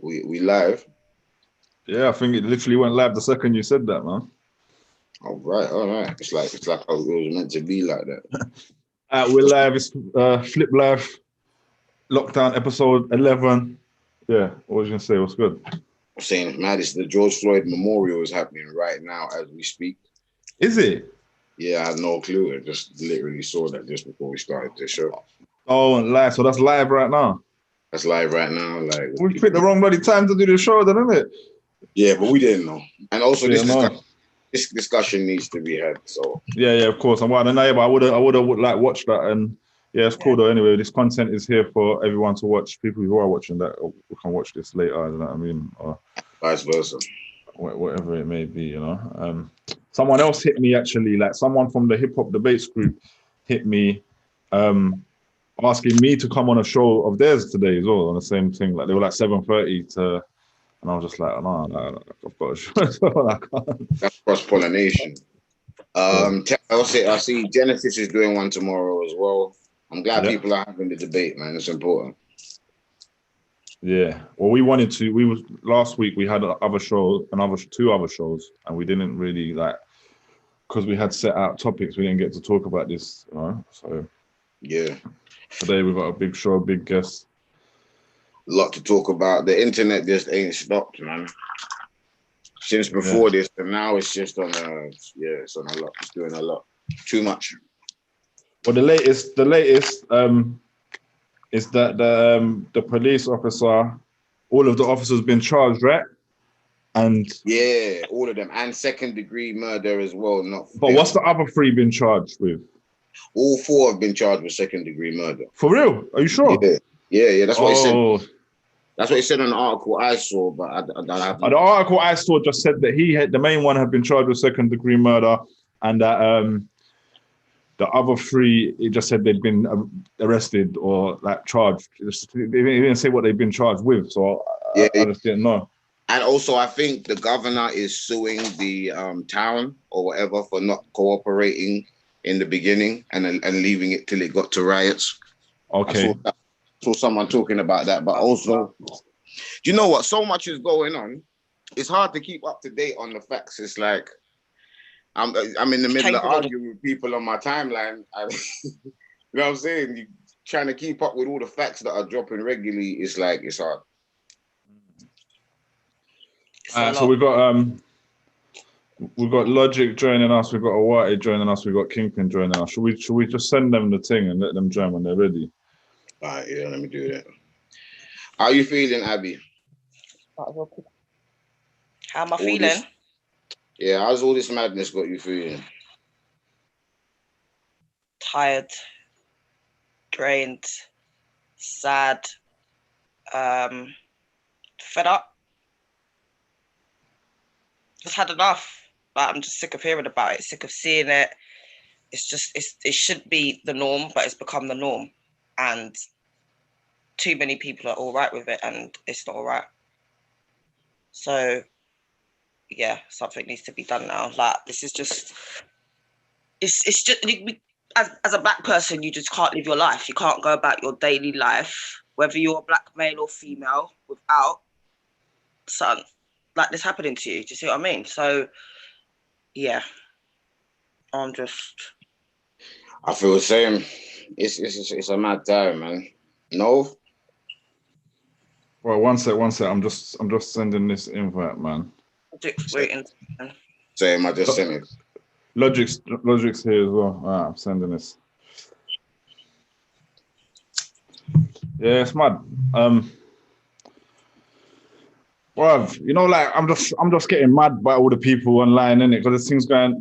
We live. Yeah, I think it literally went live the second you said that, man. All right. It's like it was meant to be like that. We're live. It's Flip Live Lockdown episode 11. Yeah, what was you gonna say? What's good? I'm saying, man, it's the George Floyd memorial is happening right now as we speak. Is it? Yeah, I had no clue. I just literally saw that just before we started the show. Oh, live. So that's live right now. That's live right now. Like We picked the wrong bloody time to do the show, then, isn't it? yeah, but we didn't know. And also, Yeah, this discussion needs to be had. So yeah, of course. I want to know, but I would have like watched that, and yeah, it's cool though. Anyway, this content is here for everyone to watch. People who are watching that can watch this later. You know what I mean? Or vice versa. Whatever it may be, you know. Someone else hit me actually, like someone from the hip hop debates group hit me, asking me to come on a show of theirs today as well on the same thing. Like they were like 7:30 to, and I was just like, no, I've got a show. So I can't. That's cross pollination. I see Genesis is doing one tomorrow as well. I'm glad people are having the debate, man. It's important. Yeah. Well, last week we had two other shows, and we didn't really because we had set out topics, we didn't get to talk about this, you know. So yeah. Today we've got a big show, big guest. A lot to talk about. The internet just ain't stopped, man. Since before this, and now it's just on it's on a lot. It's doing a lot. Too much. Well, the latest is that the police officer, all of the officers been charged, right? And yeah, all of them, and second-degree murder as well. But what's the other three been charged with? All four have been charged with second-degrry murder. For real? Are you sure? Yeah. That's what he said. That's what he said on the article I saw, but I haven't. The article I saw just said that the main one had been charged with second-degree murder, and that the other three, it just said they'd been arrested or charged. They didn't say what they've been charged with, so I just didn't know. And also, I think the governor is suing the town or whatever for not cooperating in the beginning and leaving it till it got to riots. Okay. I saw someone talking about that, but also, do you know what? So much is going on. It's hard to keep up to date on the facts. It's like I'm in the middle of arguing with people on my timeline. You know what I'm saying? You're trying to keep up with all the facts that are dropping regularly. It's hard. So we've got Logic joining us. We've got Awate joining us. We've got Kingpin joining us. Should we just send them the thing and let them join when they're ready? All right, yeah, let me do that. How are you feeling, Abby? How am I feeling? How's all this madness got you feeling? Tired, drained, sad, fed up. Just had enough. I'm just sick of hearing about it, sick of seeing it. It should be the norm, but it's become the norm. And too many people are all right with it, and it's not all right. So, yeah, something needs to be done now. This is just, it's just, as a black person, you just can't live your life. You can't go about your daily life, whether you're a black male or female, without something like this happening to you. Do you see what I mean? So, yeah, I feel the same. It's a mad time, man. No. Well, one sec. I'm just sending this invite, man. Waiting. Same. I just sent it. Logic's here as well. I'm sending this. Yeah, it's mad. Well, you know, I'm just getting mad by all the people online, innit? Because this thing's going.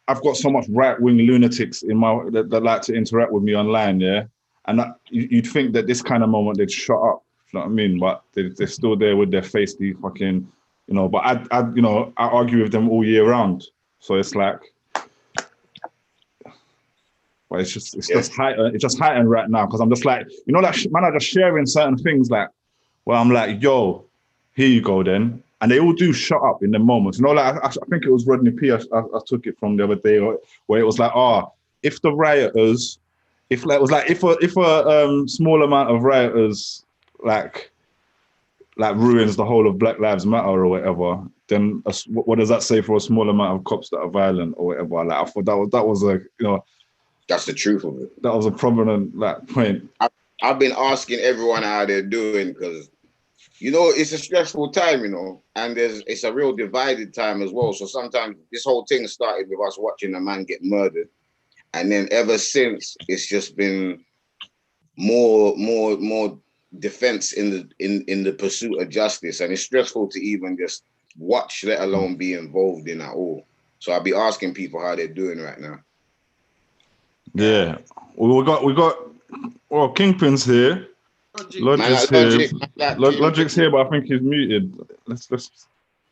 I've got so much right-wing lunatics that like to interact with me online, yeah. And you'd think that this kind of moment they'd shut up, you know what I mean? But they're still there with their feisty fucking, But I argue with them all year round, so it's like, but it's just heightened right now because I'm just like, man are just sharing certain things where I'm like, yo, here you go then. And they all do shut up in the moments. I think it was Rodney P. I took it from the other day where it was like, if the rioters, if a small amount of rioters like ruins the whole of Black Lives Matter or whatever, then what does that say for a small amount of cops that are violent or whatever? Like I thought that was a that's the truth of it. That was a prominent like point. I've been asking everyone how they're doing because it's a stressful time, and it's a real divided time as well. So sometimes this whole thing started with us watching a man get murdered, and then ever since it's just been more defense in the pursuit of justice, and it's stressful to even just watch, let alone be involved in at all. So I'll be asking people how they're doing right now. Yeah, we got Kingpin's here. Logic's here. Logic's here, but I think he's muted. Let's.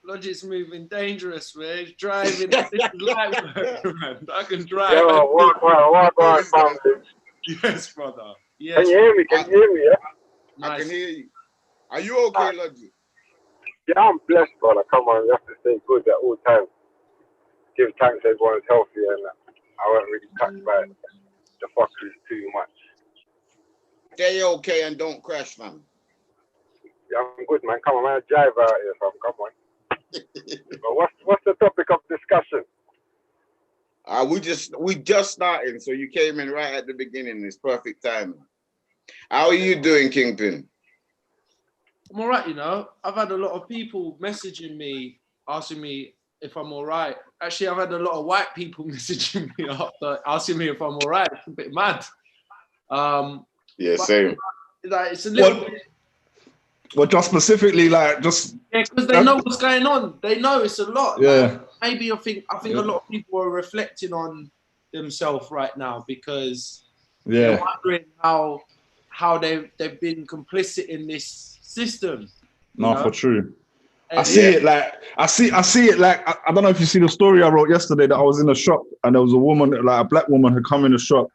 Logic's moving dangerous, man. He's driving. This is light work, man. I can drive. Yo, what, family? Yes, brother. Yes. Can you hear me? Yeah? Nice. I can hear you. Are you okay, Logic? Yeah, I'm blessed, brother. Come on, you have to stay good at all times. Give thanks everyone's healthy, and I won't really touch by the fuckers too much. Stay okay and don't crash, man. Yeah, I'm good, man. Come on, man. Drive out here, fam. Come on. But what's the topic of discussion? We just starting, so you came in right at the beginning. It's perfect time. How are you doing, Kingpin? I'm all right, I've had a lot of people messaging me, asking me if I'm all right. Actually, I've had a lot of white people messaging me after asking me if I'm all right. It's a bit mad. Yeah, same. Like, it's a little bit. Well, just specifically, because they know what's going on. They know it's a lot. Yeah. Like, maybe I think a lot of people are reflecting on themselves right now because they're wondering how they've been complicit in this system. For true. I see it like I don't know if you see the story I wrote yesterday that I was in a shop and there was a woman, like a black woman, had come in the shop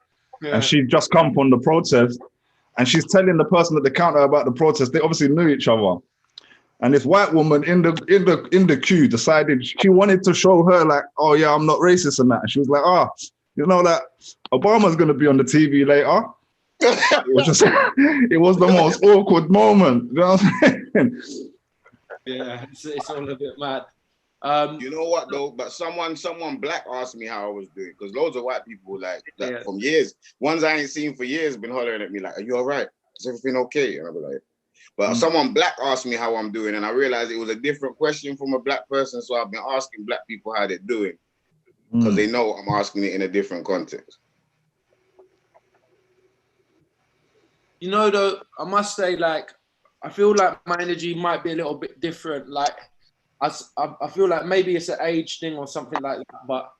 and she'd just come from the protest. And she's telling the person at the counter about the protest. They obviously knew each other. And this white woman in the queue decided she wanted to show her like, oh yeah, I'm not racist and that. And she was like, that Obama's gonna be on the TV later. It was the most awkward moment. You know what I'm saying? Yeah, it's all a bit mad. You know what though? But someone black asked me how I was doing because loads of white people from years, ones I ain't seen for years, been hollering at me like, "Are you all right? Is everything okay?" And I was like, but someone black asked me how I'm doing, and I realized it was a different question from a black person. So I've been asking black people how they're doing because they know I'm asking it in a different context. Though, I must say, I feel like my energy might be a little bit different. I feel like maybe it's an age thing or something like that, but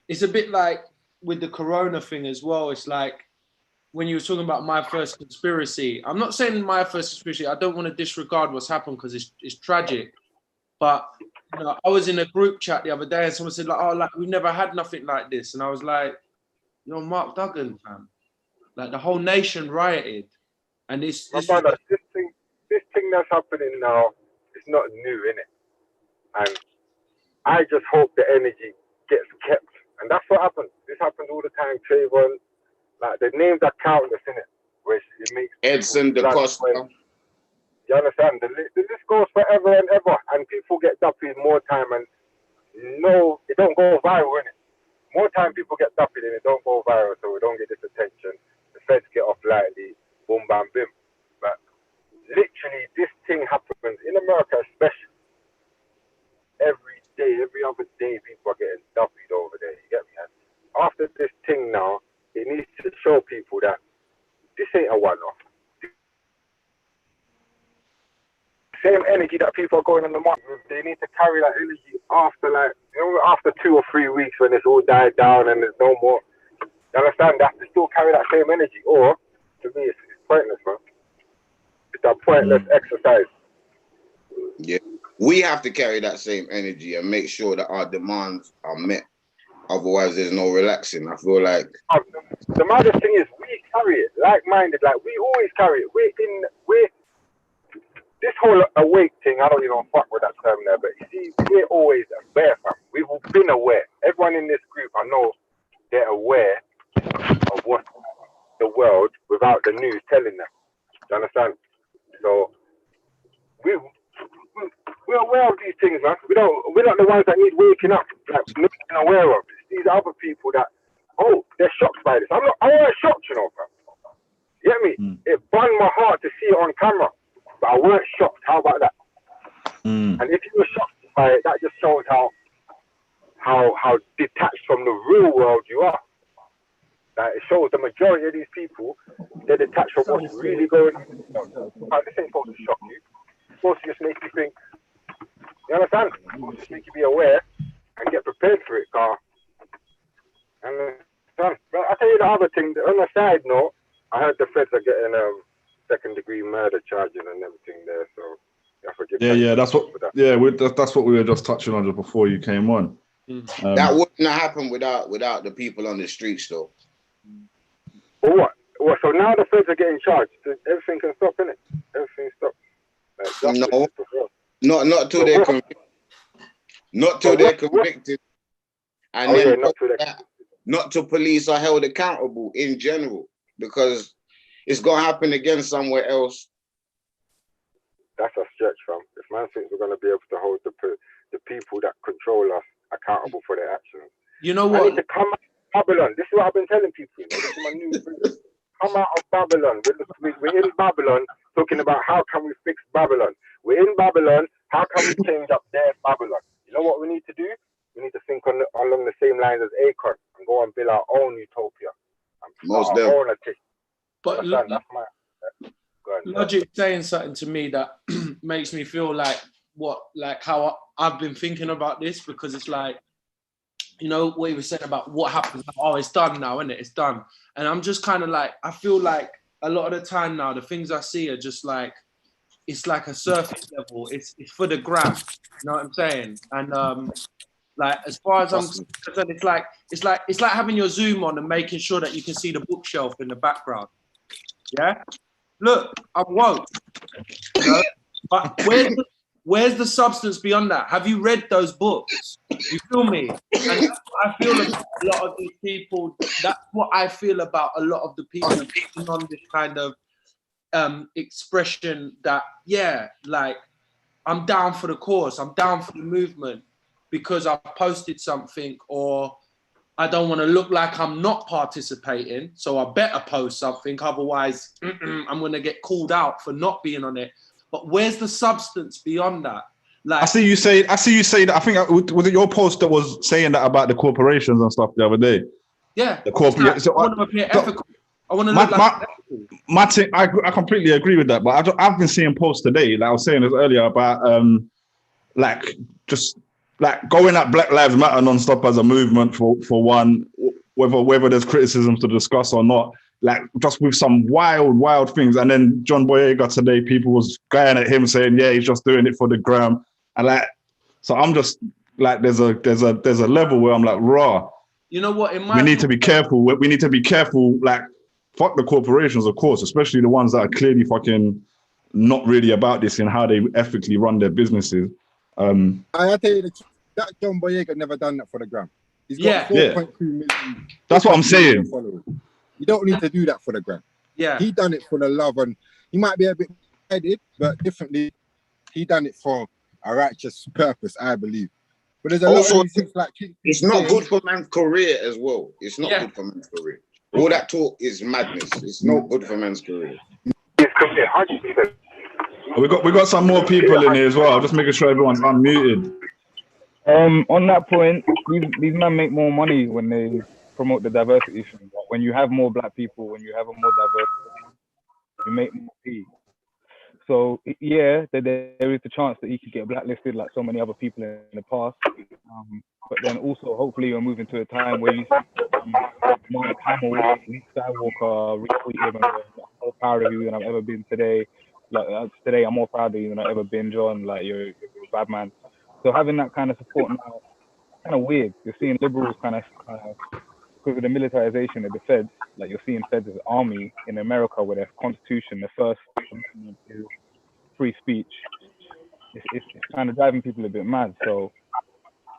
it's a bit like with the corona thing as well. It's like when you were talking about my first conspiracy. I'm not saying my first conspiracy. I don't want to disregard what's happened because it's tragic. But I was in a group chat the other day and someone said we never had nothing like this, and I was like, Mark Duggan, fam. Like the whole nation rioted, and this thing that's happening now. It's not new, innit? And I just hope the energy gets kept. And that's what happens. This happens all the time, Trayvon. Like, the names are countless, innit? Which it makes Edson, Da Costa. You understand? The list goes forever and ever. And people get dumped more time and no, it don't go viral, innit? More time people get dumped and it don't go viral, so we don't get this attention. The feds get off lightly, boom, bam, bim. But literally, this thing happens in America, especially every day, every other day, people are getting duppied over there. You get me? And after this thing now, it needs to show people that this ain't a one-off. Same energy that people are going on the market with, they need to carry that energy after, after 2 or 3 weeks when it's all died down and there's no more. You understand? They have to still carry that same energy, or to me, it's pointless, man. It's a pointless exercise. Yeah, we have to carry that same energy and make sure that our demands are met. Otherwise, there's no relaxing. I feel like the maddest thing is we carry it, like-minded. Like we always carry it. We're this whole awake thing. I don't even fuck with that term there, but you see, we're always aware, fam. We've been aware. Everyone in this group, I know, they're aware of what the world without the news telling them. Do you understand? So we're aware of these things, man. We're not the ones that need waking up, like making aware of. It's these other people that, oh, they're shocked by this. I wasn't shocked, you know, bro. You get me? It burned my heart to see it on camera, but I weren't shocked. How about that? And if you were shocked by it, that just shows how detached from the real world you are. That it shows the majority of these people, they're detached from what's really going on. This ain't supposed to shock you. It's supposed to just make you think. You understand? It's supposed to just make you be aware and get prepared for it, car. And but I'll tell you the other thing. On a side note, I heard the feds are getting second-degree murder charging and everything there. So you have to give that's what. That. Yeah, that's what we were just touching on just before you came on. That wouldn't have happened without the people on the streets, though. What? So now the feds are getting charged. Everything can stop, innit? Everything stops. No, not till they're convicted. Not till they're convicted. And then not till police are held accountable in general, because it's gonna happen again somewhere else. That's a stretch, fam. If man thinks we're gonna be able to hold the people that control us accountable for their actions, you know what? I need to come out of Babylon. This is what I've been telling people. You know? This is my new thing. Come out of Babylon. We're in Babylon, talking about how can we fix Babylon. We're in Babylon. How can we change up their Babylon? You know what we need to do? We need to think along the same lines as Akon and go and build our own utopia. Most definitely. But that's my Logic saying something to me that makes me feel like how I've been thinking about this, because it's like, you know, what he was saying about what happens. Oh, it's done now, isn't it? It's done. And I'm just kind of like, I feel like a lot of the time now, the things I see are just like, it's like a surface level. It's for the gram. You know what I'm saying? And like, as far as I'm concerned, it's like having your Zoom on and making sure that you can see the bookshelf in the background. Yeah. Look, I'm woke. You know? But where's the substance beyond that? Have you read those books? You feel me? And that's what I feel about a lot of these people. That's what I feel about a lot of the people on this kind of expression that, yeah, like, I'm down for the cause, I'm down for the movement because I've posted something, or I don't want to look like I'm not participating, so I better post something, otherwise I'm going to get called out for not being on it. But where's the substance beyond that? Like, I see you say that. I think was it your post that was saying that about the corporations and stuff the other day? Yeah, the corporate. like, I want to appear ethical. I want to look like I completely agree with that. But I've been seeing posts today, like I was saying this earlier, about like just like going at Black Lives Matter non-stop as a movement for one, whether there's criticisms to discuss or not, like just with some wild things. And then John Boyega today, people was going at him saying, yeah, he's just doing it for the gram. And like, so I'm just like, there's a level where I'm like, raw. You know what? We need to be careful. We need to be careful. Like, fuck the corporations, of course, especially the ones that are clearly fucking not really about this in how they ethically run their businesses. I tell you, that John Boyega never done that for the gram. He's got 4.2 million. That's what I'm saying. Followers. You don't need to do that for the gram. Yeah, he done it for the love, and he might be a bit headed, but differently, he done it for a righteous purpose, I believe. But there's a lot of things like it's not good for man's career as well. It's not good for man's career. All that talk is madness. It's not good for man's career. We got some more people in here as well. I'm just making sure everyone's unmuted. On that point, these men make more money when they promote the diversity thing. When you have more black people, when you have a more diverse, you make more fee. So yeah, there is the chance that he could get blacklisted like so many other people in the past. But then also, hopefully, we're moving to a time where you see Mark Hamill, Luke Skywalker retweet him, and I'm more proud of you than I've ever been today. Like today, I'm more proud of you than I've ever been, John. Like you're a bad man. So having that kind of support now, kind of weird. You're seeing liberals kind of because of the militarization of the feds. Like you're seeing feds as army in America, where their constitution, the First Amendment is free speech. It's kind of driving people a bit mad. So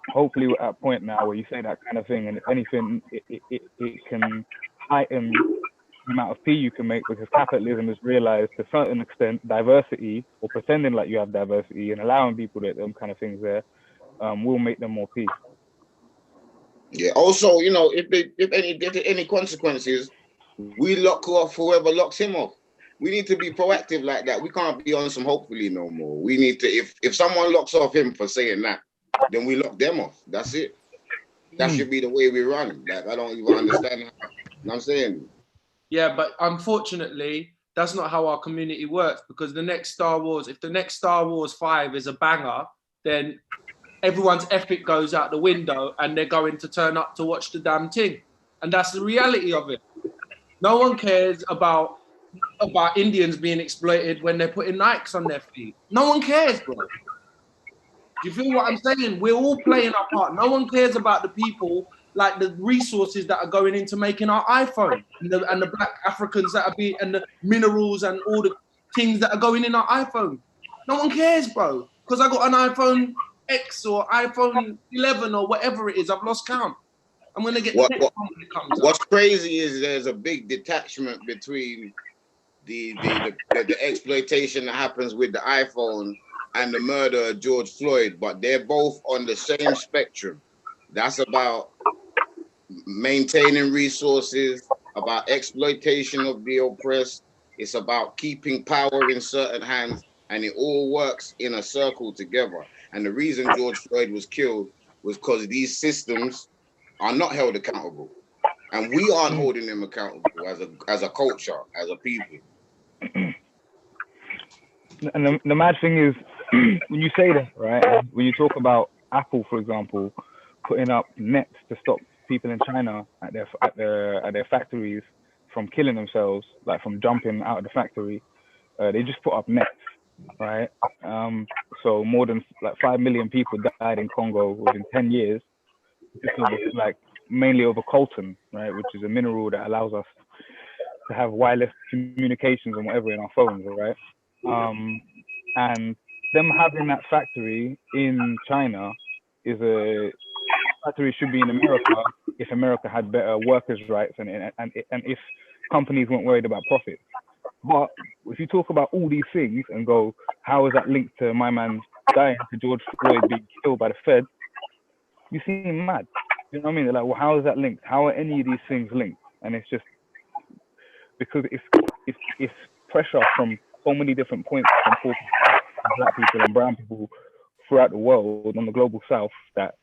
hopefully we're at a point now where you say that kind of thing, and if anything, it can heighten the amount of P you can make, because capitalism has realized to a certain extent diversity, or pretending like you have diversity and allowing people to them kind of things there, will make them more P. Yeah. Also, you know, if any consequences, we lock off whoever locks him off. We need to be proactive like that. We can't be on some hopefully no more. We need to, if someone locks off him for saying that, then we lock them off. That's it. That should be the way we run. Like, I don't even understand how, you know what I'm saying? Yeah, but unfortunately, that's not how our community works, because the next Star Wars, if the next Star Wars 5 is a banger, then everyone's ethic goes out the window and they're going to turn up to watch the damn thing. And that's the reality of it. No one cares about Indians being exploited when they're putting Nikes on their feet. No one cares, bro. Do you feel what I'm saying? We're all playing our part. No one cares about the people, like the resources that are going into making our iPhone, and the black Africans that are being, and the minerals and all the things that are going in our iPhone. No one cares, bro. Because I got an iPhone X or iPhone 11 or whatever it is. I've lost count. I'm going to get the next one when it comes What's crazy is there's a big detachment between the exploitation that happens with the iPhone and the murder of George Floyd, but they're both on the same spectrum. That's about maintaining resources, about exploitation of the oppressed. It's about keeping power in certain hands, and it all works in a circle together. And the reason George Floyd was killed was because these systems are not held accountable, and we aren't holding them accountable as a culture, as a people. And the mad thing is, when you say that, right? When you talk about Apple, for example, putting up nets to stop people in China at their factories from killing themselves, like from jumping out of the factory, they just put up nets, right? So more than like 5 million people died in Congo within 10 years, just over, like mainly over coltan, right, which is a mineral that allows us to have wireless communications and whatever in our phones, right? And them having that factory in China is a factory should be in America if America had better workers' rights and if companies weren't worried about profit. But if you talk about all these things and go, how is that linked to my man dying, to George Floyd being killed by the Fed? You seem mad. You know what I mean? They're like, well, how is that linked? How are any of these things linked? And it's just because it's pressure from so many different points from poor people, black people and brown people throughout the world on the global south that,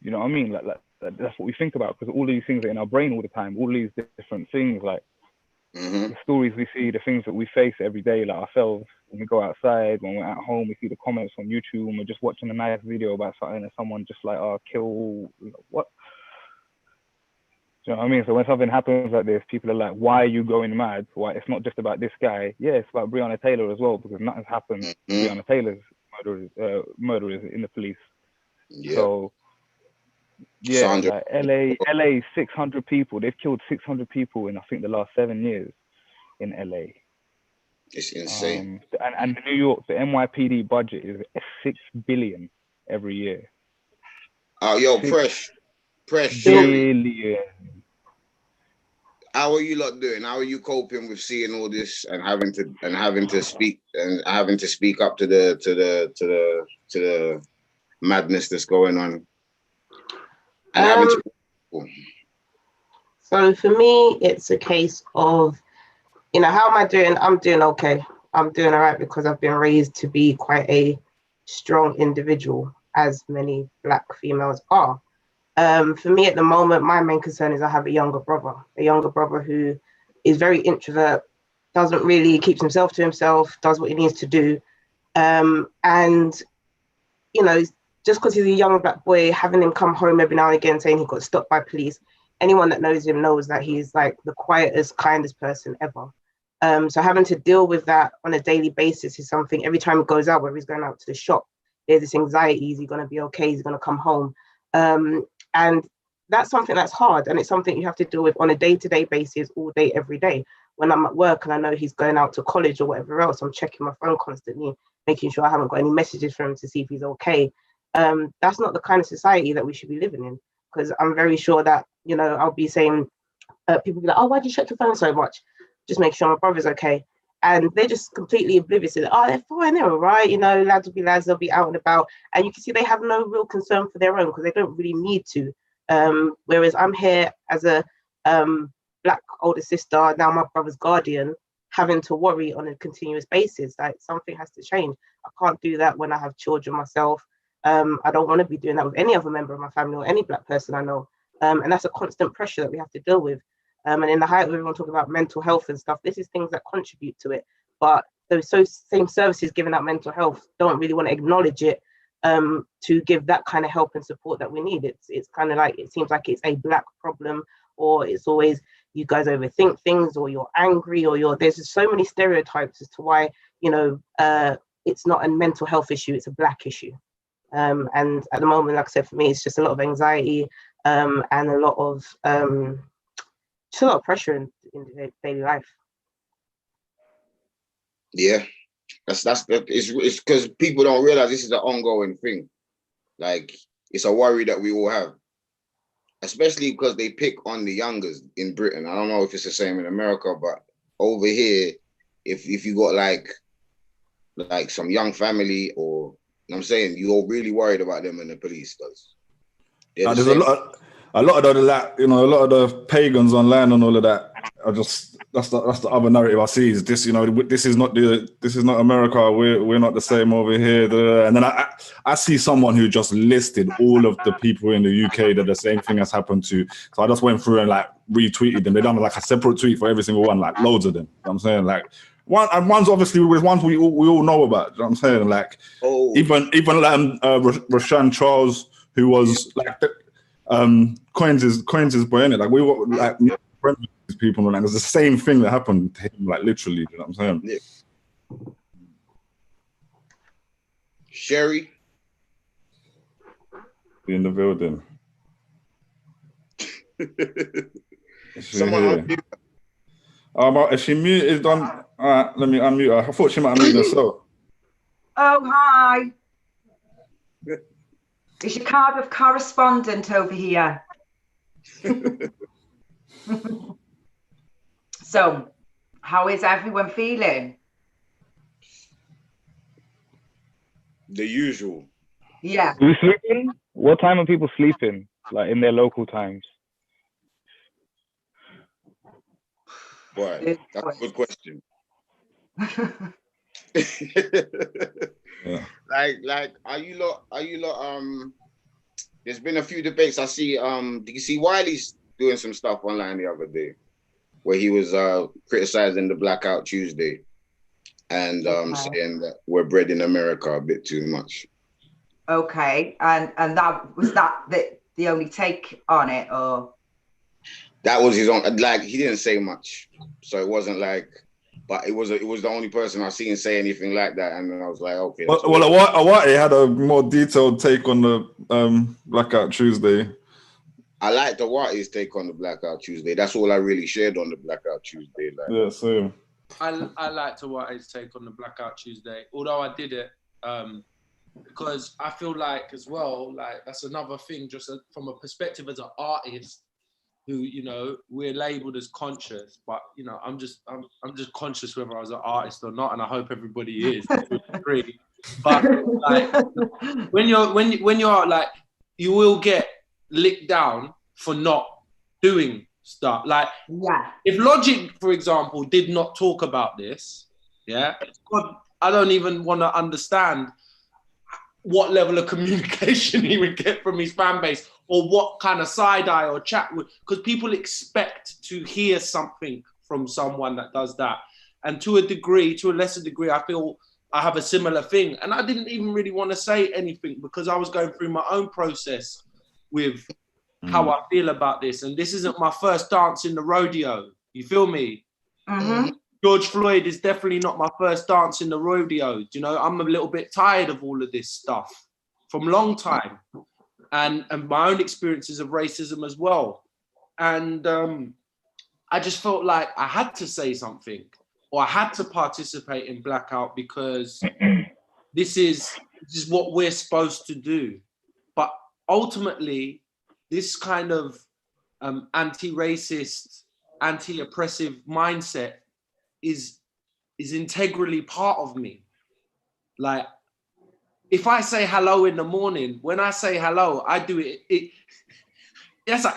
you know what I mean? Like that's what we think about, because all these things are in our brain all the time. All these different things, like the stories we see, the things that we face every day, like ourselves, when we go outside, when we're at home, we see the comments on YouTube, when we're just watching a nice video about something and someone just like, oh, kill, what? Do you know what I mean? So when something happens like this, people are like, why are you going mad? Why? It's not just about this guy. Yeah, it's about Breonna Taylor as well, because nothing's happened to Breonna Taylor's murderers in the police. Yep. So, yeah, like LA, 600 people. They've killed 600 people in, I think, the last 7 years in LA. It's insane. And New York, the NYPD budget is $6 billion every year. Oh, yo, Presh. Billion. How are you lot doing? How are you coping with seeing all this and having to speak up to the madness that's going on? So for me, it's a case of, you know, how am I doing? I'm doing okay. I'm doing all right because I've been raised to be quite a strong individual, as many Black females are. For me at the moment, my main concern is I have a younger brother who is very introvert, doesn't really, keeps himself to himself, does what he needs to do. And, you know, just because he's a young Black boy, having him come home every now and again saying he got stopped by police, anyone that knows him knows that he's like the quietest, kindest person ever. So having to deal with that on a daily basis is something, every time he goes out, whether he's going out to the shop, there's this anxiety, is he going to be okay? Is he going to come home? And that's something that's hard. And it's something you have to deal with on a day-to-day basis, all day, every day. When I'm at work and I know he's going out to college or whatever else, I'm checking my phone constantly, making sure I haven't got any messages from him to see if he's okay. That's not the kind of society that we should be living in, because I'm very sure that, you know, I'll be saying people be like, oh, why do you check your phone so much? Just make sure my brother's okay. And they're just completely oblivious to it. Oh, they're fine, they're all right. You know, lads will be lads, they'll be out and about. And you can see they have no real concern for their own because they don't really need to. Whereas I'm here as a black older sister, now my brother's guardian, having to worry on a continuous basis. Like, something has to change. I can't do that when I have children myself. I don't want to be doing that with any other member of my family or any black person I know. And that's a constant pressure that we have to deal with. And in the height of everyone talking about mental health and stuff, this is things that contribute to it. But those same services giving out mental health don't really want to acknowledge it to give that kind of help and support that we need. It's kind of like, it seems like it's a black problem, or it's always you guys overthink things, or you're angry, or there's just so many stereotypes as to why, you know, it's not a mental health issue, it's a black issue. And at the moment, like I said, for me, it's just a lot of anxiety and a lot of just a lot of pressure in daily life. Yeah, it's because people don't realize this is an ongoing thing. Like, it's a worry that we all have, especially because they pick on the youngers in Britain. I don't know if it's the same in America, but over here, if you got like some young family, or I'm saying, you're really worried about them and the police, because there's a lot of the, like, you know, a lot of the pagans online and all of that are just, that's the other narrative I see, is this, you know, this is not America, we're not the same over here. And then I see someone who just listed all of the people in the UK that the same thing has happened to. So I just went through and like retweeted them. They done like a separate tweet for every single one, like loads of them. You know what I'm saying? Like, one's obviously with ones we all know about. You know what I'm saying? Like, even Rashan Charles, who was like Coins is boy, innit? Like, we were like friends with these people, and like, it was the same thing that happened to him, like literally. You know what I'm saying? Yeah. Sherry in the building. Someone if she muted on, let me unmute her. I thought she might have muted herself. Oh, hi. It's your Cardiff correspondent over here. So, how is everyone feeling? The usual. Yeah. Are you sleeping? What time are people sleeping? Like, in their local times? Boy, that's a good question. Yeah. Like, are you lot, there's been a few debates. I see, did you see Wiley's doing some stuff online the other day where he was criticizing the Blackout Tuesday and saying that we're bred in America a bit too much. Okay, and that was the only take on it, or? That was his own, like, he didn't say much. So it wasn't like, but it was the only person I've seen say anything like that, and then I was like, okay. Well, Awate had a more detailed take on the Blackout Tuesday. I liked Awate's take on the Blackout Tuesday. That's all I really shared on the Blackout Tuesday. Like. Yeah, same. I liked Awate's take on the Blackout Tuesday, although I did it because I feel like, as well, like, that's another thing, just from a perspective as an artist, who, you know, we're labeled as conscious, but, you know, I'm just conscious whether I was an artist or not, and I hope everybody is to a degree. But like, when you're like, you will get licked down for not doing stuff. Like, yeah, if Logic, for example, did not talk about this, yeah, God, I don't even want to understand what level of communication he would get from his fan base, or what kind of side eye or chat would, because people expect to hear something from someone that does that. And to a lesser degree, I feel I have a similar thing. And I didn't even really want to say anything because I was going through my own process with how I feel about this. And this isn't my first dance in the rodeo. You feel me? Mm-hmm. George Floyd is definitely not my first dance in the rodeo. You know, I'm a little bit tired of all of this stuff from a long time, and my own experiences of racism as well. And I just felt like I had to say something, or I had to participate in Blackout, because this is what we're supposed to do. But ultimately, this kind of anti-racist anti-oppressive mindset is integrally part of me. Like, if I say hello in the morning, when I say hello, I do it. That's an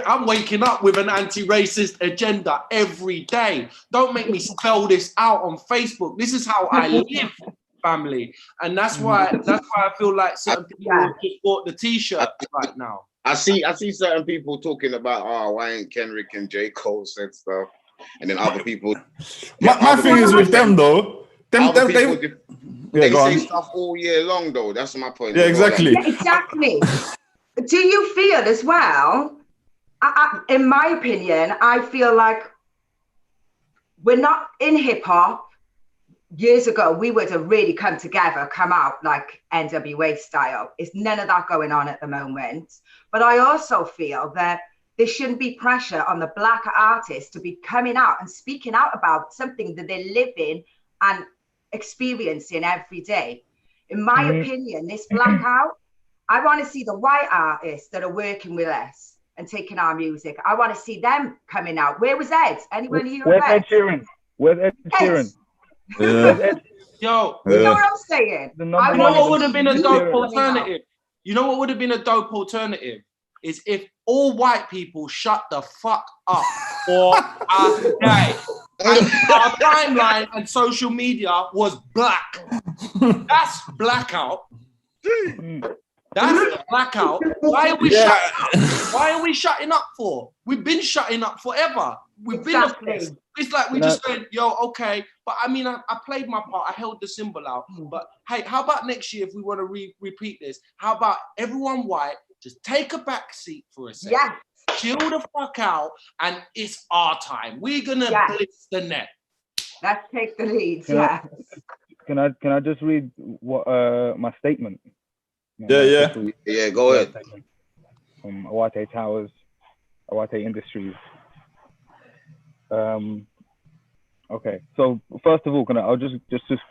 I'm waking up with an anti-racist agenda every day. Don't make me spell this out on Facebook. This is how I live, family. And that's why I feel like certain people just bought the t-shirt right now. I see certain people talking about, why ain't Kendrick and J. Cole said stuff? And then other people. My thing is with them though. They say stuff all year long though. That's my point. Yeah, exactly. Yeah, exactly. Do you feel as well? In my opinion, I feel like we're not in hip hop. Years ago, we would have really come together, come out like NWA style. It's none of that going on at the moment. But I also feel that there shouldn't be pressure on the Black artists to be coming out and speaking out about something that they're living and experiencing every day. In my opinion, this blackout, I want to see the white artists that are working with us and taking our music. I want to see them coming out. Where was Ed? Anyone here? Where's Ed Sheeran? Where's Ed Sheeran? Yo, you know what I'm saying? You know what would have been a dope alternative? You know what would have been a dope alternative? Is if all white people shut the fuck up for a day. And our timeline and social media was black. That's blackout. That's blackout. Why are we shutting up? Why are we shutting up for? We've been shutting up forever. We've been oppressed. It's like we just went, yo, okay. But I mean, I played my part. I held the symbol out. But hey, how about next year if we want to repeat this? How about everyone white just take a back seat for a second? Yeah. Chill the fuck out, and it's our time. We're gonna blitz the net. Let's take the lead. Can I just read what my statement? Yeah, go ahead. From Awate Towers, Awate Industries. Okay, so first of all, I'll just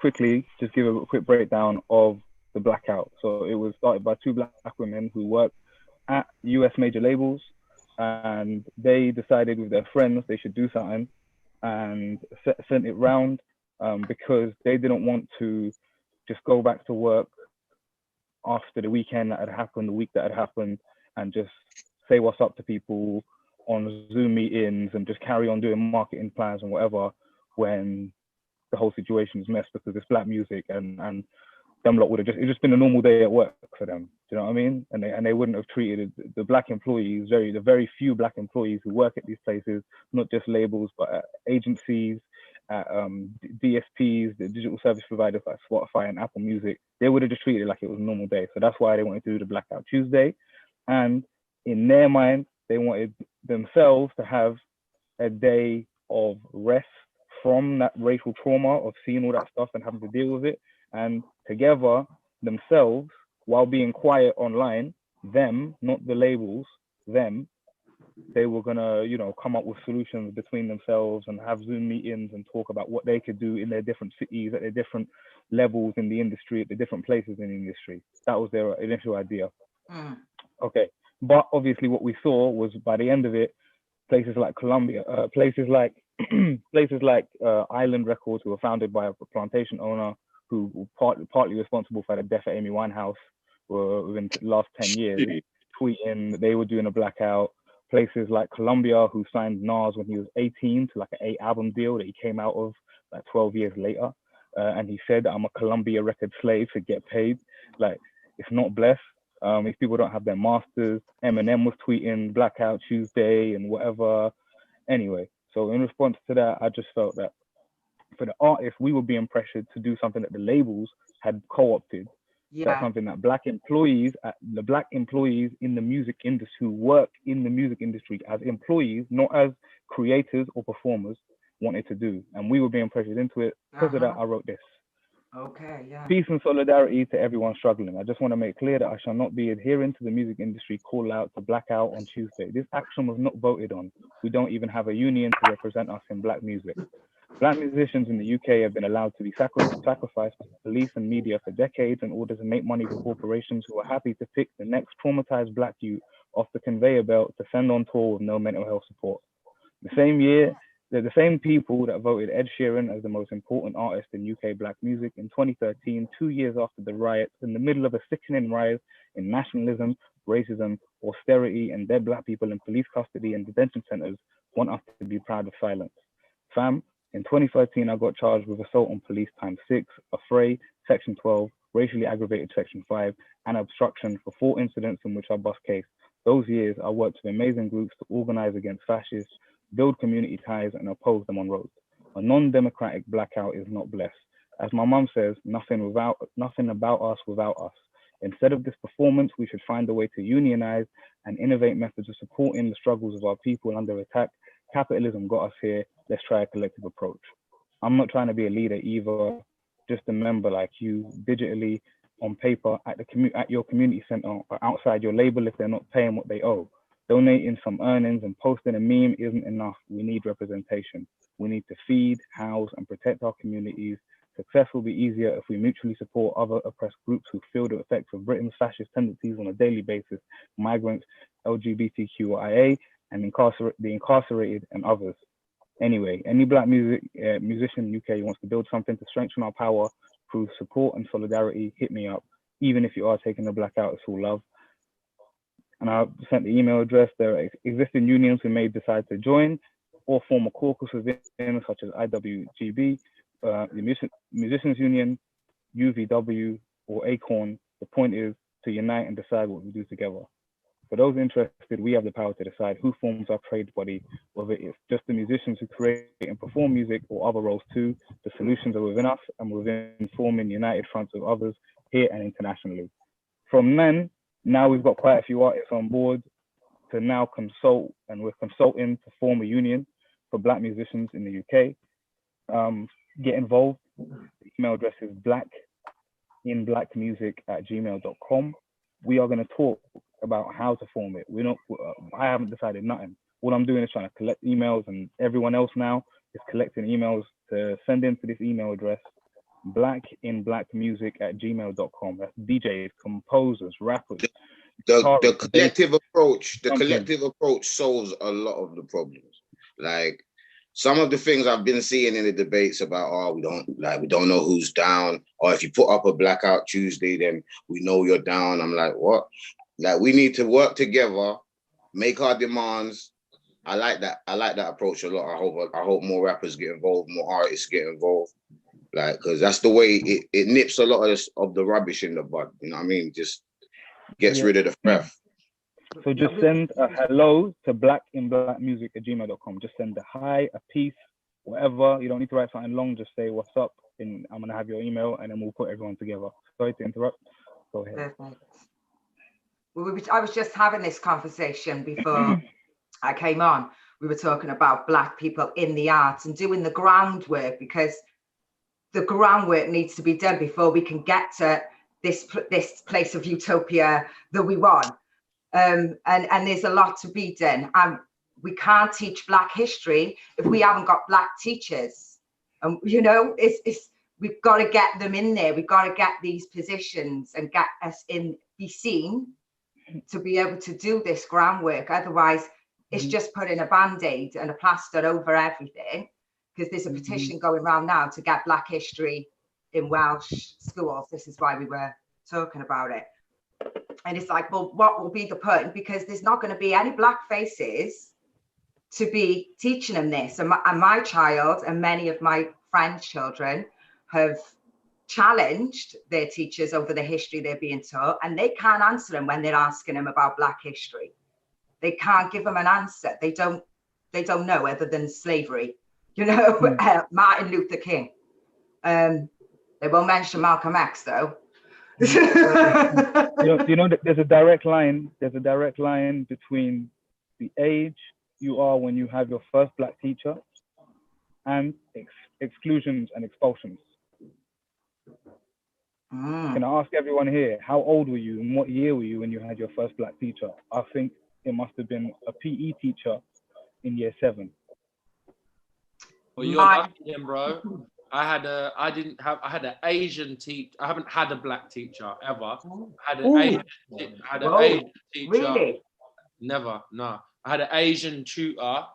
quickly give a quick breakdown of the blackout. So it was started by two black women who work at US major labels, and they decided with their friends they should do something and sent it round because they didn't want to just go back to work after the weekend that had happened, the week that had happened, and just say what's up to people on Zoom meetings and just carry on doing marketing plans and whatever when the whole situation is messed because it's black music and them lot would have just been a normal day at work for them. Do you know what I mean? And they wouldn't have treated the black employees, the very few black employees who work at these places, not just labels, but at agencies, at DSPs, the digital service providers like Spotify and Apple Music, they would have just treated it like it was a normal day. So that's why they wanted to do the Blackout Tuesday. And in their mind, they wanted themselves to have a day of rest from that racial trauma of seeing all that stuff and having to deal with it. And together, themselves, while being quiet online, them, not the labels, them, they were gonna, come up with solutions between themselves and have Zoom meetings and talk about what they could do in their different cities, at their different levels in the industry, at the different places in the industry. That was their initial idea. Okay, but obviously what we saw was by the end of it, places like Colombia, places like Island Records, who were founded by a plantation owner who were partly responsible for the death of Amy Winehouse within the last 10 years, tweeting they were doing a blackout. Places like Colombia, who signed Nas when he was 18 to like an 8-album deal that he came out of like 12 years later. And he said, I'm a Columbia record slave to get paid. Like, it's not blessed. If people don't have their masters, Eminem was tweeting Blackout Tuesday and whatever. Anyway, so in response to that, I just felt that for the artists, we were being pressured to do something that the labels had co-opted. That's something that black employees in the music industry who work in the music industry as employees, not as creators or performers, wanted to do. And we were being pressured into it. Because of that, I wrote this. Okay, yeah. Peace and solidarity to everyone struggling. I just want to make clear that I shall not be adhering to the music industry call out to blackout on Tuesday. This action was not voted on. We don't even have a union to represent us in black music. Black musicians in the UK have been allowed to be sacrificed to police and media for decades in order to make money for corporations who are happy to pick the next traumatized black youth off the conveyor belt to send on tour with no mental health support. The same year, they're the same people that voted Ed Sheeran as the most important artist in UK black music in 2013, 2 years after the riots, in the middle of a sickening rise in nationalism, racism, austerity, and dead black people in police custody and detention centers, want us to be proud of silence. Fam, in 2013, I got charged with assault on police ×6, affray, section 12, racially aggravated section 5, and obstruction for 4 incidents in which I bust case. Those years, I worked with amazing groups to organize against fascists, build community ties, and oppose them on roads. A non-democratic blackout is not blessed. As my mum says, nothing about us without us. Instead of this performance, we should find a way to unionize and innovate methods of supporting the struggles of our people under attack. Capitalism got us here. Let's try a collective approach. I'm not trying to be a leader either, just a member like you, digitally, on paper, at your community center, or outside your label if they're not paying what they owe. Donating some earnings and posting a meme isn't enough. We need representation. We need to feed, house, and protect our communities. Success will be easier if we mutually support other oppressed groups who feel the effects of Britain's fascist tendencies on a daily basis, migrants, LGBTQIA, and the incarcerated and others. Anyway, any black musician in the UK who wants to build something to strengthen our power through support and solidarity, hit me up. Even if you are taking the blackout, it's all love. And I sent the email address. There are existing unions who may decide to join or form a caucus within, such as IWGB, the Musicians Union, UVW, or ACORN. The point is to unite and decide what we do together. For those interested, we have the power to decide who forms our trade body, whether it's just the musicians who create and perform music or other roles too. The solutions are within us and within forming united fronts with others here and internationally. From then, now we've got quite a few artists on board to now consult, and we're consulting to form a union for black musicians in the UK. Get involved. The email address is blackinblackmusic@gmail.com. We are going to talk about how to form it. I haven't decided nothing. All I'm doing is trying to collect emails, and everyone else now is collecting emails to send into this email address, blackinblackmusic@gmail.com. That's DJs, composers, rappers. The collective approach, solves a lot of the problems. Like some of the things I've been seeing in the debates about, we don't know who's down, or if you put up a blackout Tuesday, then we know you're down. I'm like, what? Like, we need to work together, make our demands. I like that approach a lot. I hope more rappers get involved, more artists get involved. Like, because that's the way it nips a lot of the rubbish in the bud. You know what I mean? Just gets rid of the breath. So just send a hello to blackinblackmusic@gmail.com. Just send a hi, a peace, whatever. You don't need to write something long. Just say what's up, and I'm gonna have your email, and then we'll put everyone together. Sorry to interrupt. Go ahead. Perfect. Well, I was just having this conversation before I came on. We were talking about black people in the arts and doing the groundwork, because the groundwork needs to be done before we can get to this place of utopia that we want. And there's a lot to be done. We can't teach black history if we haven't got black teachers. You know, we've got to get them in there. We've got to get these positions and get us be seen to be able to do this groundwork. Otherwise, it's just putting a band-aid and a plaster over everything, because there's a petition going around now to get black history in Welsh schools. This is why we were talking about it. And it's like, well, what will be the point? Because there's not going to be any black faces to be teaching them this. And my child and many of my friends' children have challenged their teachers over the history they're being taught, and they can't answer them when they're asking them about black history. They can't give them an answer. They don't know, other than slavery, you know, Martin Luther King. They won't mention Malcolm X though. you know there's a direct line between the age you are when you have your first black teacher and exclusions and expulsions. Can I ask everyone here, how old were you and what year were you when you had your first black teacher? I think it must have been a PE teacher in year 7. Well, you're lucky then, bro. I had an Asian teacher. I haven't had a black teacher ever. I had an Asian teacher. Really? Never, no. I had an Asian tutor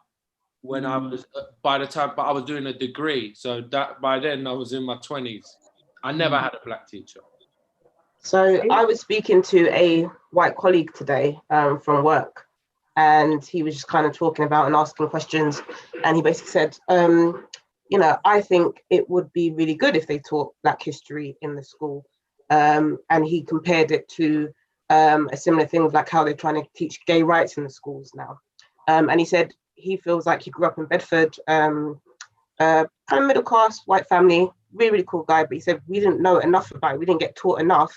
when I was, by the time, but I was doing a degree. So that by then I was in my 20s. I never had a black teacher. So I was speaking to a white colleague today from work, and he was just kind of talking about and asking questions. And he basically said, you know, I think it would be really good if they taught Black history in the school. And he compared it to a similar thing with like how they're trying to teach gay rights in the schools now. And he said he feels like he grew up in Bedford, kind of middle class, white family, really, really cool guy. But he said we didn't know enough about it. We didn't get taught enough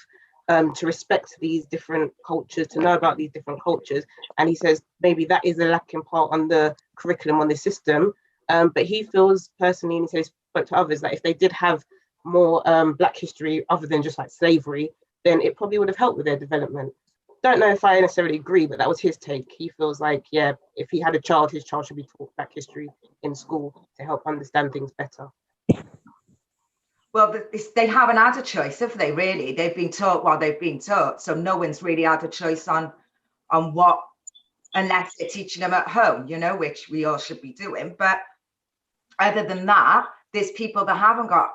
to respect these different cultures, to know about these different cultures. And he says maybe that is a lacking part on the curriculum, on the system. But he feels personally, and he says spoke to others, that if they did have more Black history other than just like slavery, then it probably would have helped with their development. Don't know if I necessarily agree, but that was his take. He feels like, yeah, if he had a child, his child should be taught Black history in school to help understand things better. Well, they haven't had a choice, have they, really? They've been taught what they've been taught. So no one's really had a choice on what, unless they're teaching them at home, you know, which we all should be doing. But other than that, there's people that haven't got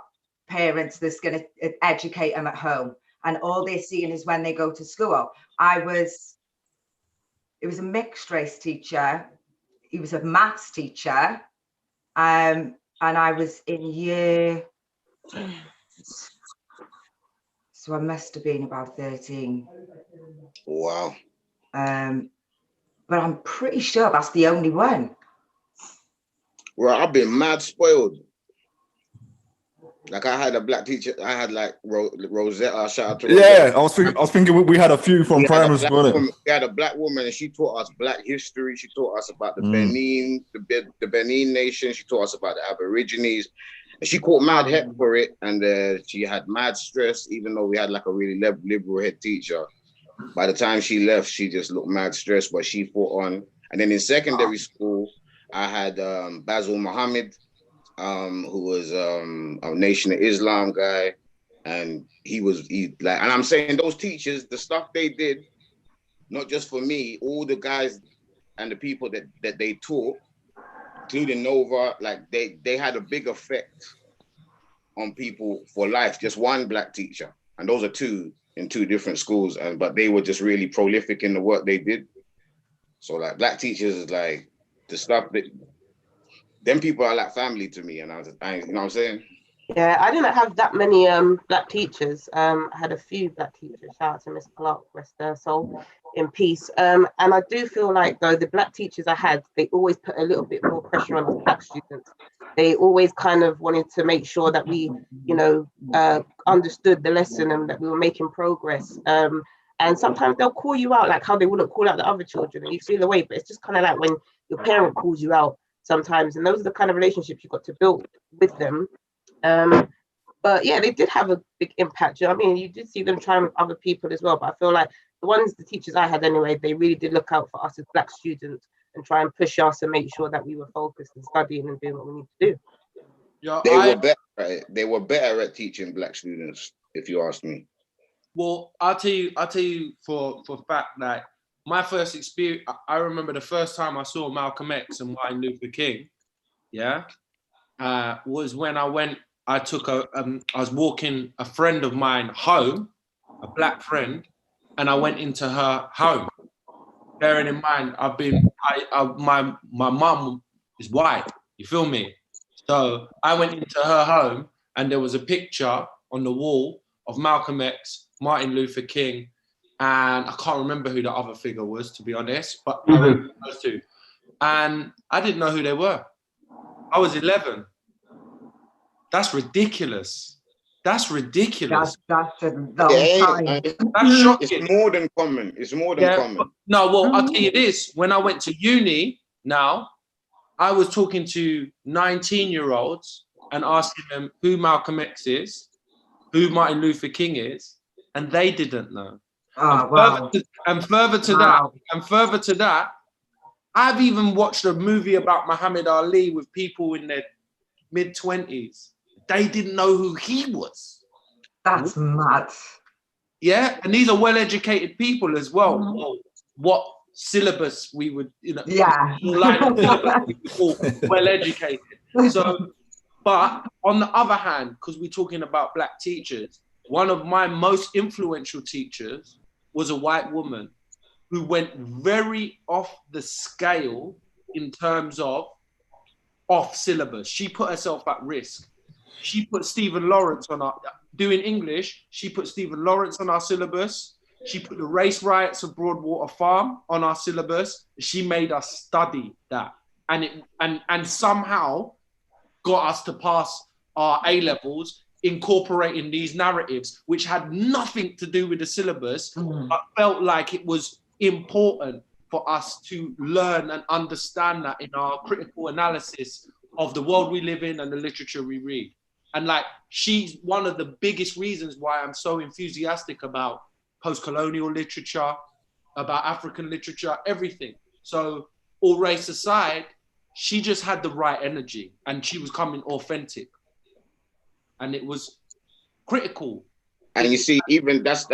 parents that's going to educate them at home. And all they're seeing is when they go to school. It was a mixed race teacher. He was a maths teacher. And I was in year... So I must have been about 13. Wow. But I'm pretty sure that's the only one. Well, I've been mad spoiled. Like I had a black teacher. I had like Rosetta. Shout out to Rosetta. Yeah, I was thinking we had a few from primary school. We had a black woman, and she taught us Black history. She taught us about the Benin, the Benin nation. She taught us about the Aborigines. And she caught mad heck for it, and she had mad stress, even though we had like a really liberal head teacher. By the time she left, she just looked mad stressed, but she fought on. And then in secondary school, I had Basil Muhammad, who was a Nation of Islam guy, and and I'm saying those teachers, the stuff they did, not just for me, all the guys and the people that they taught, including Nova, like they had a big effect on people for life. Just one black teacher, and those are two in two different schools, but they were just really prolific in the work they did. So like black teachers is like the stuff that them people are like family to me, and you know what I'm saying? Yeah, I didn't have that many black teachers. I had a few black teachers. Shout out to Miss Clark, rest her soul in peace. And I do feel like though the black teachers I had, they always put a little bit more pressure on us black students. They always kind of wanted to make sure that we, you know, understood the lesson and that we were making progress. And sometimes they'll call you out like how they wouldn't call out the other children, and you feel away. But it's just kind of like when your parent calls you out sometimes, and those are the kind of relationships you've got to build with them. But yeah, they did have a big impact. You know what I mean? You did see them trying with other people as well. But I feel like the teachers I had anyway, they really did look out for us as black students and try and push us and make sure that we were focused and studying and doing what we need to do. Yeah, they were better at teaching black students, if you ask me. Well, I'll tell you for fact that my first experience, I remember the first time I saw Malcolm X and Martin Luther King, was when I was walking a friend of mine home, a black friend, and I went into her home. Bearing in mind, my mum is white, you feel me? So I went into her home and there was a picture on the wall of Malcolm X, Martin Luther King, and I can't remember who the other figure was, to be honest, but I remember those two. And I didn't know who they were. I was 11. That's ridiculous. That's ridiculous. That's shocking. It's more than common. It's more than common. No, well, I'll tell you this. When I went to uni now, I was talking to 19-year-olds and asking them who Malcolm X is, who Martin Luther King is, and they didn't know. And further to that, I've even watched a movie about Muhammad Ali with people in their mid-20s. They didn't know who he was. That's mad. Yeah, and these are well-educated people as well. What syllabus we would, Yeah. line of syllabus we would call well educated. So, but on the other hand, because we're talking about black teachers, one of my most influential teachers was a white woman who went very off the scale in terms of off syllabus. She put herself at risk. She put Stephen Lawrence on our, doing English, she put Stephen Lawrence on our syllabus. She put the race riots of Broadwater Farm on our syllabus. She made us study that. And somehow got us to pass our A-levels, incorporating these narratives, which had nothing to do with the syllabus, but felt like it was important for us to learn and understand that in our critical analysis of the world we live in and the literature we read. And like, she's one of the biggest reasons why I'm so enthusiastic about post-colonial literature, about African literature, everything. So all race aside, she just had the right energy and she was coming authentic. And it was critical. And you see, even that's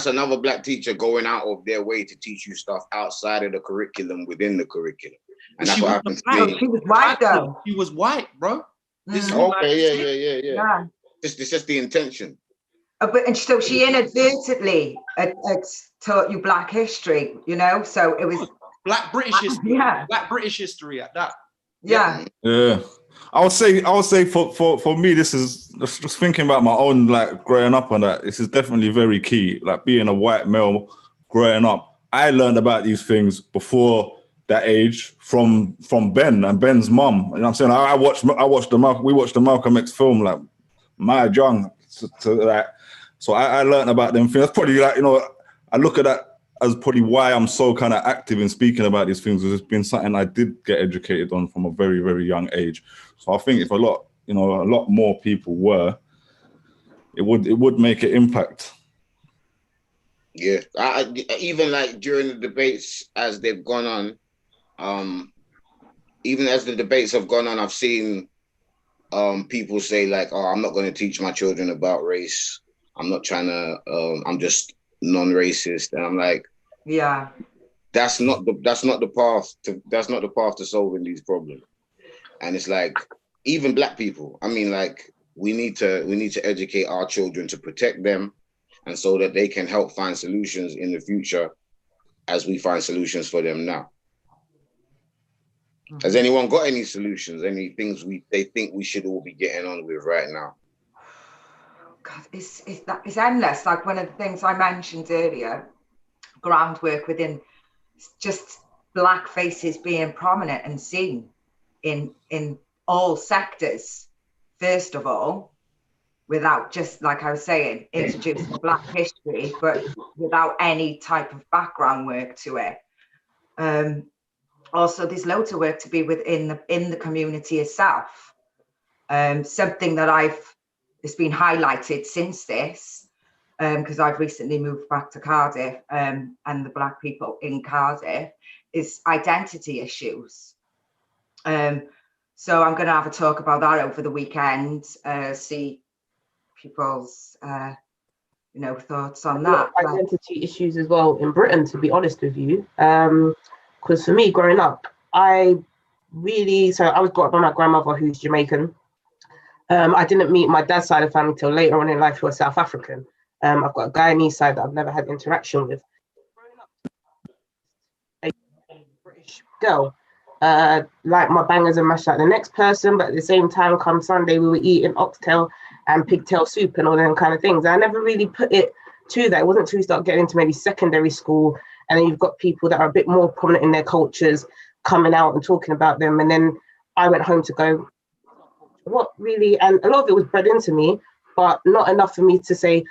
another black teacher going out of their way to teach you stuff outside of the curriculum, within the curriculum. And that's what happens to me. She was white though. She was white, bro. This is okay, yeah. It's just the intention. And so she inadvertently taught you black history, so it was black British history. Yeah. Black British history at that. Yeah. I would say for me, this is just thinking about my own, like, growing up on that. This is definitely very key. Like, being a white male growing up, I learned about these things before that age from Ben and Ben's mum. You know what I'm saying? We watched the Malcolm X film, like, mad young to that. So I learned about them things. That's probably, like, I look at that as probably why I'm so kind of active in speaking about these things, because it's been something I did get educated on from a very, very young age. So I think if a lot more people were, it would make an impact. Yeah, even like during the debates as they've gone on, even as the debates have gone on, I've seen people say like, "Oh, I'm not going to teach my children about race. I'm not trying to. I'm just non-racist." And I'm like, yeah, that's not the path to solving these problems. And it's like, even black people, I mean, like, we need to educate our children to protect them, and so that they can help find solutions in the future as we find solutions for them now. Has anyone got any solutions, any things they think we should all be getting on with right now? God, it's endless. Like one of the things I mentioned earlier, groundwork within just black faces being prominent and seen in all sectors, first of all, without, just like I was saying, introducing black history, but without any type of background work to it. Also, there's loads of work to be within the community itself. Something that it's been highlighted since this, because I've recently moved back to Cardiff, and the black people in Cardiff, is identity issues. So I'm going to have a talk about that over the weekend, see people's thoughts on that. Identity issues as well in Britain, to be honest with you. Because for me, growing up, I was brought up by my grandmother, who's Jamaican. I didn't meet my dad's side of the family till later on in life, who was South African. I've got a Guyanese side that I've never had interaction with. Growing up, a British girl, like my bangers and mash like the next person, but at the same time, come Sunday, we were eating oxtail and pigtail soup and all them kind of things. I never really put it to that. It wasn't until we start getting into maybe secondary school, and then you've got people that are a bit more prominent in their cultures coming out and talking about them. And then I went home to go, what really? And a lot of it was bred into me, but not enough for me to say,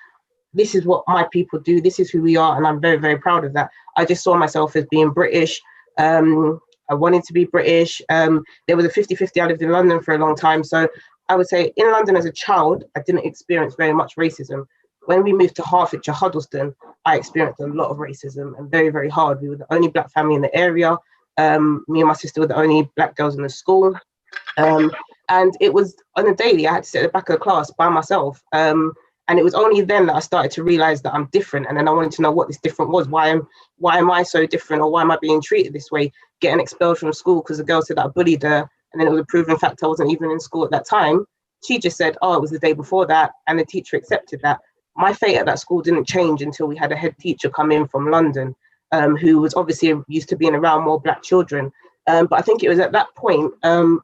this is what my people do, this is who we are, and I'm very, very proud of that. I just saw myself as being British. I wanted to be British. There was a 50-50. I lived in London for a long time. So I would say in London as a child, I didn't experience very much racism. When we moved to Hertfordshire, Huddleston, I experienced a lot of racism, and very, very hard. We were the only black family in the area. Me and my sister were the only black girls in the school. And it was on a daily, I had to sit at the back of the class by myself. And it was only then that I started to realize that I'm different. And then I wanted to know what this different was, why I'm why am I so different, or why am I being treated this way? Getting expelled from school because the girl said that I bullied her, and then it was a proven fact I wasn't even in school at that time. She just said, oh, it was the day before that, and the teacher accepted that. My fate at that school didn't change until we had a head teacher come in from London, who was obviously used to being around more Black children. But I think it was at that point,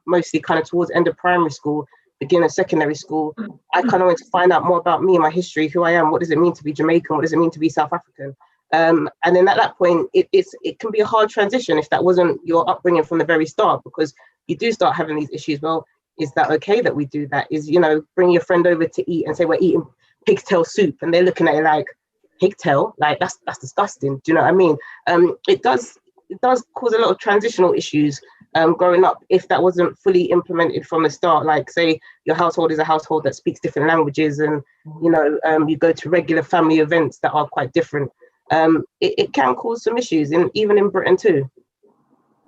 mostly kind of towards the end of primary school, beginning of secondary school, I kind of wanted to find out more about me, my history, who I am, what does it mean to be Jamaican, what does it mean to be South African? And then at that point, it can be a hard transition if that wasn't your upbringing from the very start, because you do start having these issues. Well, is that okay that we do that? Is, you know, bring your friend over to eat and say we're eating pigtail soup, and they're looking at it like, pigtail? Like, that's disgusting. Do you know what I mean? It does cause a lot of transitional issues growing up if that wasn't fully implemented from the start. Like, say your household is a household that speaks different languages, and you know, you go to regular family events that are quite different. It can cause some issues, even in Britain too.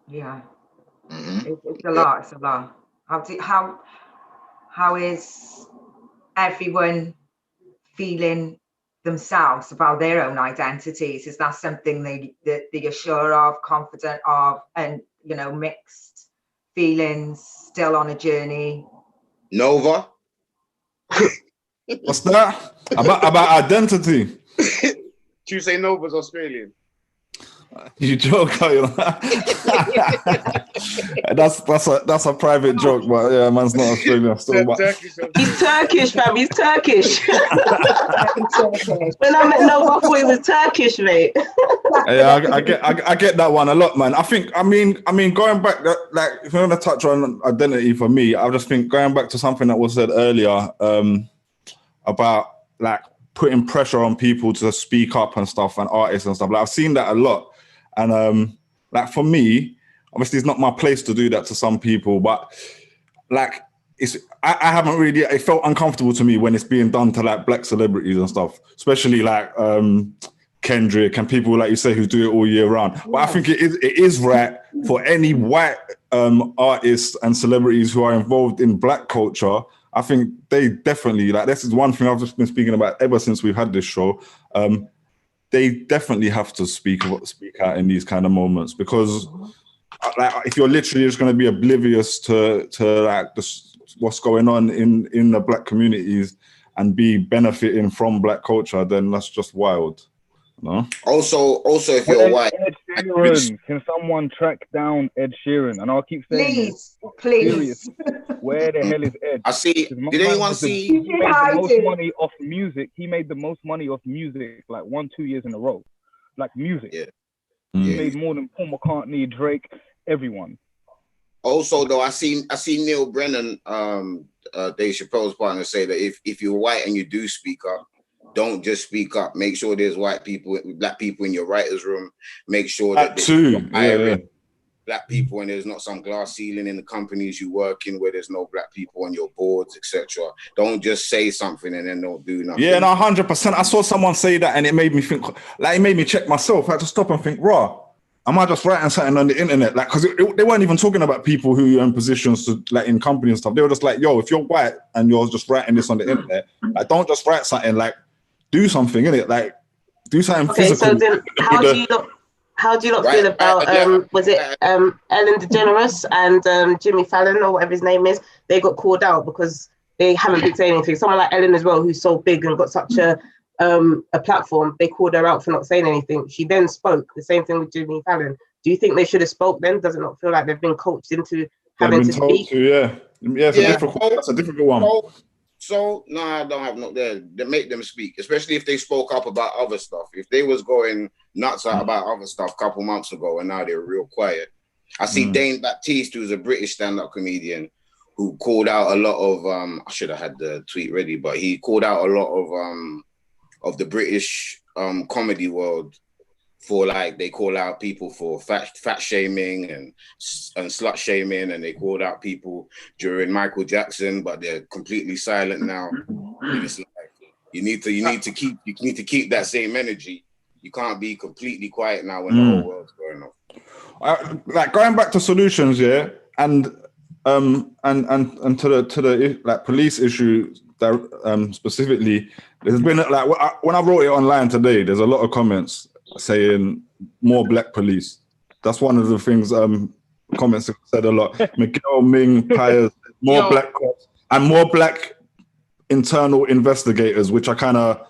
Yeah, it's a lot. It's a lot. How is everyone feeling themselves about their own identities? Is that something that they're sure of, confident of, and, you know, mixed feelings, still on a journey? Nova. What's that? About identity. Do you say Nova's Australian? You joke, you know? that's a private joke, but yeah, man's not Australian. He's Turkish, fam. He's Turkish. When I met Nova, I thought he was Turkish, mate. Yeah, I get that one a lot, man. I mean, going back, like, if you want to touch on identity for me, I just think going back to something that was said earlier about like putting pressure on people to speak up and stuff, and artists and stuff. Like, I've seen that a lot. And like, for me, obviously it's not my place to do that to some people, but like, I haven't really, it felt uncomfortable to me when it's being done to like Black celebrities and stuff, especially like Kendrick and people like you say who do it all year round. But I think it is right for any white artists and celebrities who are involved in Black culture. I think they definitely, like, this is one thing I've just been speaking about ever since we've had this show. They definitely have to speak out in these kind of moments, because like, if you're literally just going to be oblivious to like what's going on in the Black communities and be benefiting from Black culture, then that's just wild. No. Also, if you're white, Ed Sheeran, can someone track down Ed Sheeran? And I'll keep saying, please. Where the hell is Ed? I see. Did anyone see? He made the most money off music. He made the most money off music like 1-2 years in a row, like music. Yeah. He made more than Paul McCartney, Drake, everyone. Also, though, I seen Neil Brennan, Dave Chappelle's partner, say that if you're white and you do speak up, don't just speak up. Make sure there's Black people in your writer's room. Make sure that hiring Black people, and there's not some glass ceiling in the companies you work in where there's no Black people on your boards, etc. Don't just say something and then don't do nothing. Yeah, no, 100%. I saw someone say that and it made me think, like, it made me check myself. I had to stop and think, raw, am I just writing something on the internet? Like, because they weren't even talking about people who are in positions to, like, in companies and stuff. They were just like, yo, if you're white and you're just writing this on the internet, like, don't just write something, like, do something, innit? Like, do something physical. So then how do you not feel about, was it Ellen DeGeneres and Jimmy Fallon, or whatever his name is? They got called out because they haven't been saying anything. Someone like Ellen as well, who's so big and got such a platform, they called her out for not saying anything. She then spoke. The same thing with Jimmy Fallon. Do you think they should have spoke then? Does it not feel like they've been coached into having to speak? Yeah, that's a difficult one. So no, I don't have no there. They make them speak, especially if they spoke up about other stuff. If they was going nuts about other stuff a couple months ago and now they're real quiet. I see Dane Baptiste, who's a British stand-up comedian, who called out a lot of I should have had the tweet ready, but he called out a lot of the British comedy world for, like, they call out people for fat shaming and slut shaming, and they called out people during Michael Jackson, but they're completely silent now. And it's like, you need to keep that same energy. You can't be completely quiet now when the whole world's going on. Like, going back to solutions, yeah, and to the like police issue that specifically, there's been, like, when I wrote it online today, there's a lot of comments saying, more black police. That's one of the things comments have said a lot. Miguel, Ming, Pius, more black cops and more black internal investigators, which I thought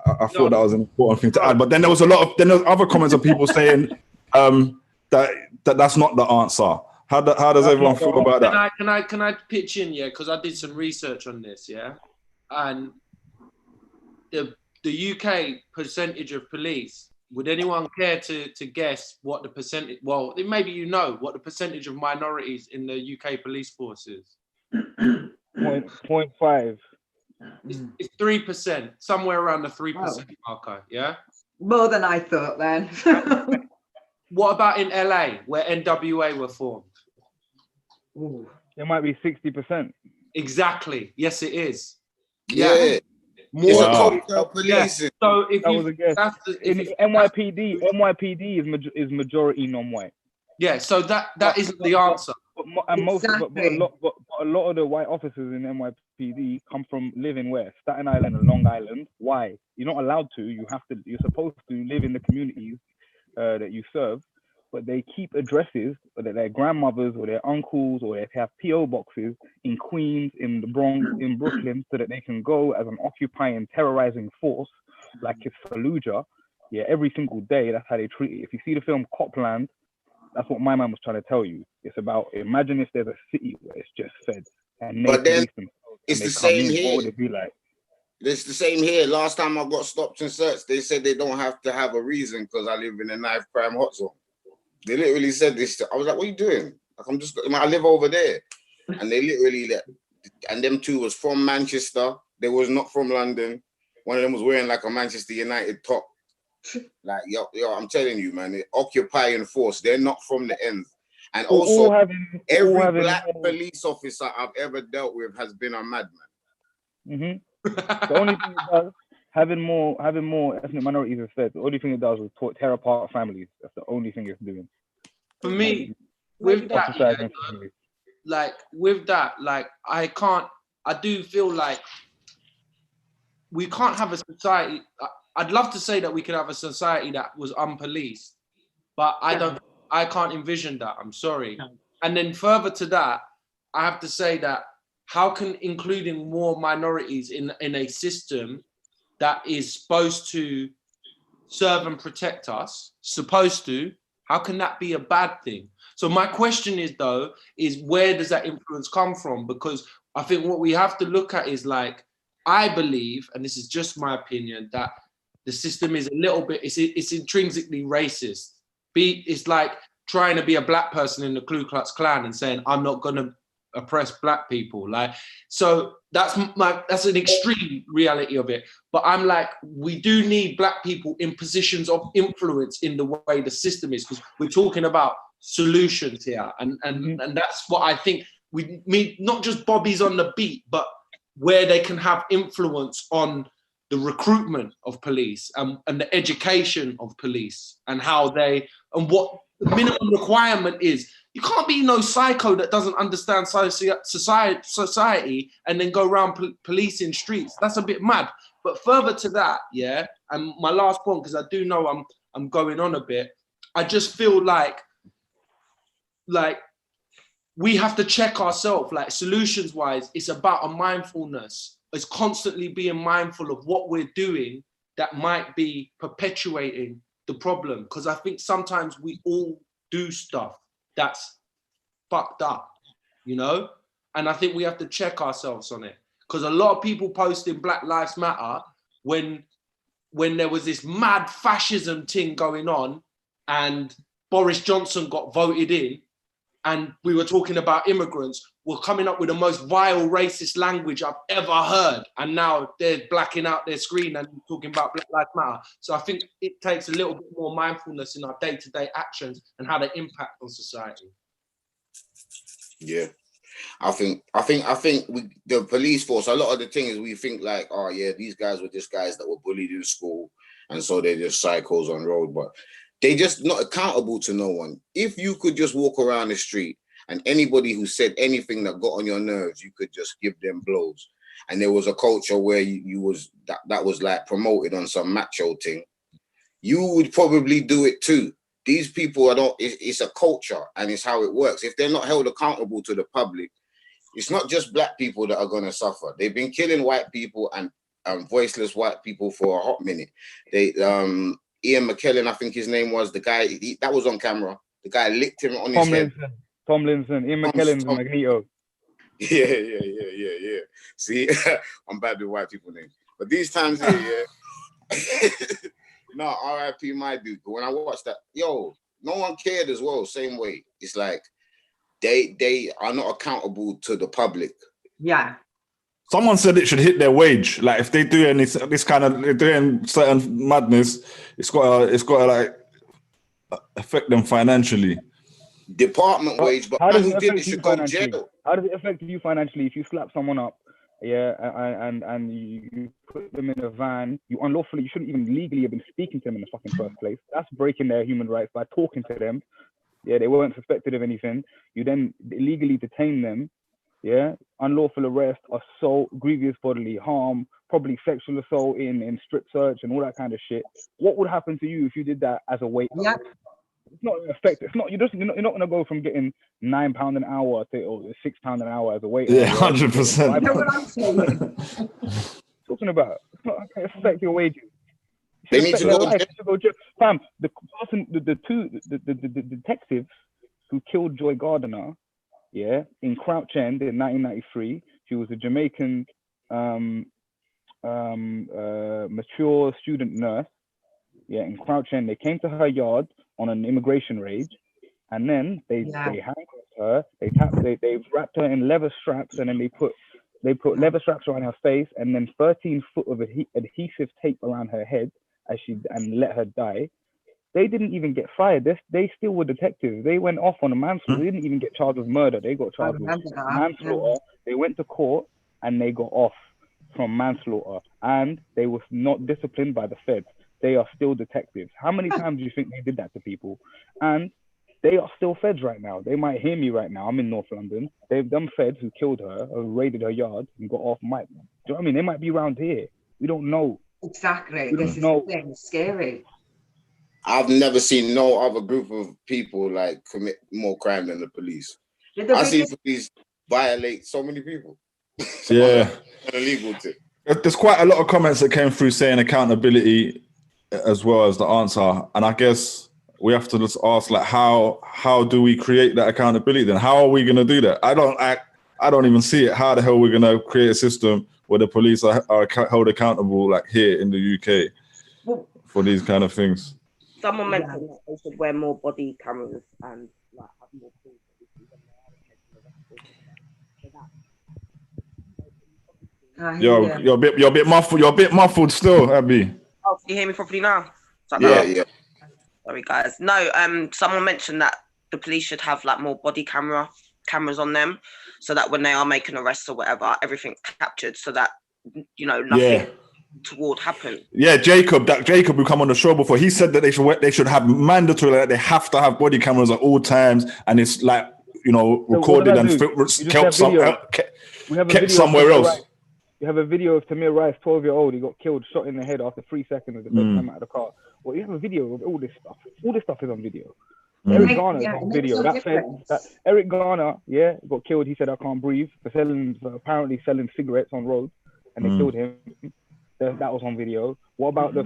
that was an important thing to add. But then there was other comments of people saying that's not the answer. How does everyone feel about that? Can I pitch in? Yeah, because I did some research on this. Yeah, and the UK percentage of police. Would anyone care to guess what the percentage? Well, maybe you know what the percentage of minorities in the UK police force is. 0.5. It's 3%, somewhere around the 3% marker. Yeah. More than I thought then. What about in LA, where NWA were formed? Ooh. It might be 60%. Exactly. Yes, it is. Yeah. More culture policing. So if that was a guess. NYPD is majority non-white. Yeah. So that isn't the answer. But a lot of the white officers in NYPD live in where? Staten Island and Long Island. Why? You're not allowed to. You're supposed to live in the communities that you serve, but they keep addresses that their grandmothers or their uncles or they have PO boxes in Queens, in the Bronx, in Brooklyn, so that they can go as an occupying, terrorizing force like it's Fallujah. Yeah, every single day. That's how they treat it. If you see the film Copland, that's what my man was trying to tell you. It's about, imagine if there's a city where it's just fed and but then it's the same here. What would it be like? It's the same here. Last time I got stopped and searched, they said they don't have to have a reason because I live in a knife crime hot zone. They literally said this. I was like, what are you doing? Like, I live over there. And they literally, and them two was from Manchester. They was not from London. One of them was wearing like a Manchester United top. Like, yo, I'm telling you, man, the occupying force, they're not from the ends. And also, every black police officer I've ever dealt with has been a madman. Mm-hmm. The only thing it does, having more ethnic minorities instead, the only thing it does is tear apart families. That's the only thing it's doing. For me, with that, I do feel like we can't have a society. I'd love to say that we could have a society that was unpoliced, but I can't envision that. I'm sorry. And then further to that, I have to say that how can including more minorities in a system that is supposed to serve and protect us, how can that be a bad thing? So my question is where does that influence come from? Because I think what we have to look at is like, I believe, and this is just my opinion, that the system is a little bit, it's intrinsically racist. It's like trying to be a black person in the Ku Klux Klan and saying, I'm not going to oppress black people. Like, so that's an extreme reality of it. But I'm like, we do need black people in positions of influence in the way the system is, because we're talking about solutions here. And that's what I think we need, not just bobbies on the beat, but where they can have influence on the recruitment of police and the education of police and what the minimum requirement is. You can't be no psycho that doesn't understand society and then go around policing streets. That's a bit mad. But further to that, yeah, and my last point, because I do know I'm going on a bit, I just feel like we have to check ourselves, like solutions-wise, it's about a mindfulness. It's constantly being mindful of what we're doing that might be perpetuating the problem. Because I think sometimes we all do stuff that's fucked up, you know? And I think we have to check ourselves on it. Because a lot of people posting Black Lives Matter when there was this mad fascism thing going on and Boris Johnson got voted in, and we were talking about immigrants, were coming up with the most vile racist language I've ever heard. And now they're blacking out their screen and talking about Black Lives Matter. So I think it takes a little bit more mindfulness in our day-to-day actions and how they impact on society. Yeah. I think the police force, a lot of the things we think like, oh yeah, these guys were just guys that were bullied in school. And so they're just psychos on road, but they just not accountable to no one. If you could just walk around the street and anybody who said anything that got on your nerves, you could just give them blows. And there was a culture where that was like promoted on some macho thing. you would probably do it too. These people it's a culture and it's how it works. If they're not held accountable to the public, it's not just black people that are going to suffer. They've been killing white people and voiceless white people for a hot minute. Ian McKellen, I think his name was, the guy that was on camera. The guy licked him on his head. Tomlinson. Ian McKellen's Magneto. Yeah. See, I'm bad with white people names. But these times here, yeah. No, R.I.P. my dude. But when I watched that, no one cared as well. Same way. It's like they are not accountable to the public. Yeah. Someone said it should hit their wage. Like if they do this kind of, they're doing certain madness, it's got to like affect them financially. Department wage, but man who did it should go to jail. How does it affect you financially if you slap someone up? Yeah, and you put them in a van, you shouldn't even legally have been speaking to them in the fucking first place. That's breaking their human rights by talking to them. Yeah, they weren't suspected of anything. You then illegally detain them. Yeah, unlawful arrest, assault, grievous bodily harm, probably sexual assault in strip search and all that kind of shit. What would happen to you if you did that as a waiter? Yeah. It's not effective. It's not. You're not going to go from getting £9 an hour to £6 an hour as a waiter. Yeah, 100%. You know what I'm saying? Talking about, it's not going to affect your wages. They need to go. Fam, the detectives who killed Joy Gardiner, yeah, in Crouch End in 1993. She was a Jamaican mature student nurse. Yeah, in Crouch End, they came to her yard on an immigration raid, and then they handcuffed her. They wrapped her in leather straps, and then they put leather straps around her face, and then 13 foot of adhesive tape around her head and let her die. They didn't even get fired. They still were detectives. They went off on a manslaughter. They didn't even get charged with murder. They got charged with manslaughter. They went to court and they got off from manslaughter, and they were not disciplined by the feds. They are still detectives. How many times do you think they did that to people? And they are still feds right now. They might hear me right now. I'm in North London. They've done feds who killed her, who raided her yard and got off. Do you know what I mean? They might be around here. We don't know. Exactly. This is the thing. It's scary. I've never seen no other group of people like commit more crime than the police. I see police violate so many people. Yeah. Illegal too. There's quite a lot of comments that came through saying accountability as well as the answer. And I guess we have to just ask, like, how do we create that accountability then? How are we going to do that? I don't even see it. How the hell are we going to create a system where the police are held accountable, like here in the UK, for these kind of things? Someone mentioned that they should wear more body cameras and like have more tools. You're a bit muffled. You're a bit muffled still, Abby. Oh, can you hear me properly now? Yeah. Sorry, guys. No, someone mentioned that the police should have like more body cameras on them, so that when they are making arrests or whatever, everything's captured, so that nothing toward happen. Yeah, Jacob who come on the show before, he said that they should have mandatory, like they have to have body cameras at all times, and it's like recorded and kept somewhere else. You have a video of Tamir Rice, 12-year-old. He got killed, shot in the head after 3 seconds of the first time out of the car. Well, you have a video of all this stuff. All this stuff is on video. Eric Garner is on video. That Eric Garner, got killed. He said, "I can't breathe," for apparently selling cigarettes on road, and they killed him. That was on video. What about the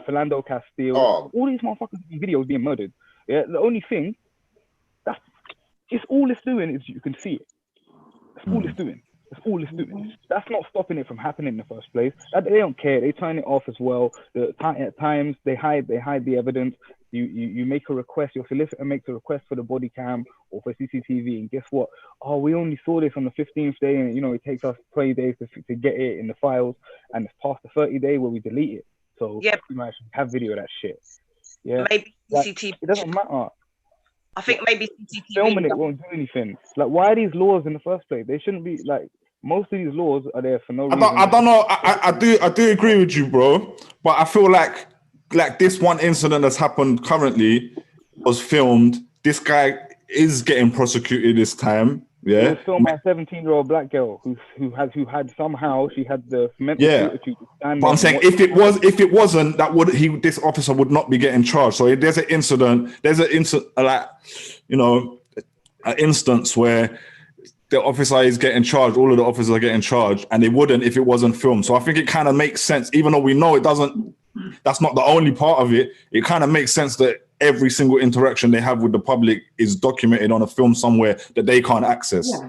Philando Castile? All these motherfuckers in videos being murdered. Yeah, the only thing all it's doing is you can see it. That's all it's doing. That's all it's doing. That's not stopping it from happening in the first place. They don't care. They turn it off as well. At times they hide the evidence. You make a request. Your solicitor makes a request for the body cam or for CCTV, and guess what? Oh, we only saw this on the 15th day, and it takes us 20 days to get it in the files, and it's past the 30 day where we delete it. So we might have video of that shit. Yeah, maybe CCTV. It doesn't matter. I think maybe CCTV filming it won't do anything. Like, why are these laws in the first place? They shouldn't be. Like, most of these laws are there for no reason. I don't know. I do agree with you, bro. But I feel like this one incident that's happened currently was filmed. This guy is getting prosecuted this time. Yeah. It was filmed by a 17-year-old black girl who had somehow she had the mental fortitude to stand But there. I'm saying if it wasn't, this officer would not be getting charged. So if there's an incident, like, you know, an instance where the officer is getting charged, all of the officers are getting charged, and they wouldn't if it wasn't filmed. So I think it kind of makes sense, even though we know it doesn't. That's not the only part of it. It kind of makes sense that every single interaction they have with the public is documented on a film somewhere that they can't access. Yeah.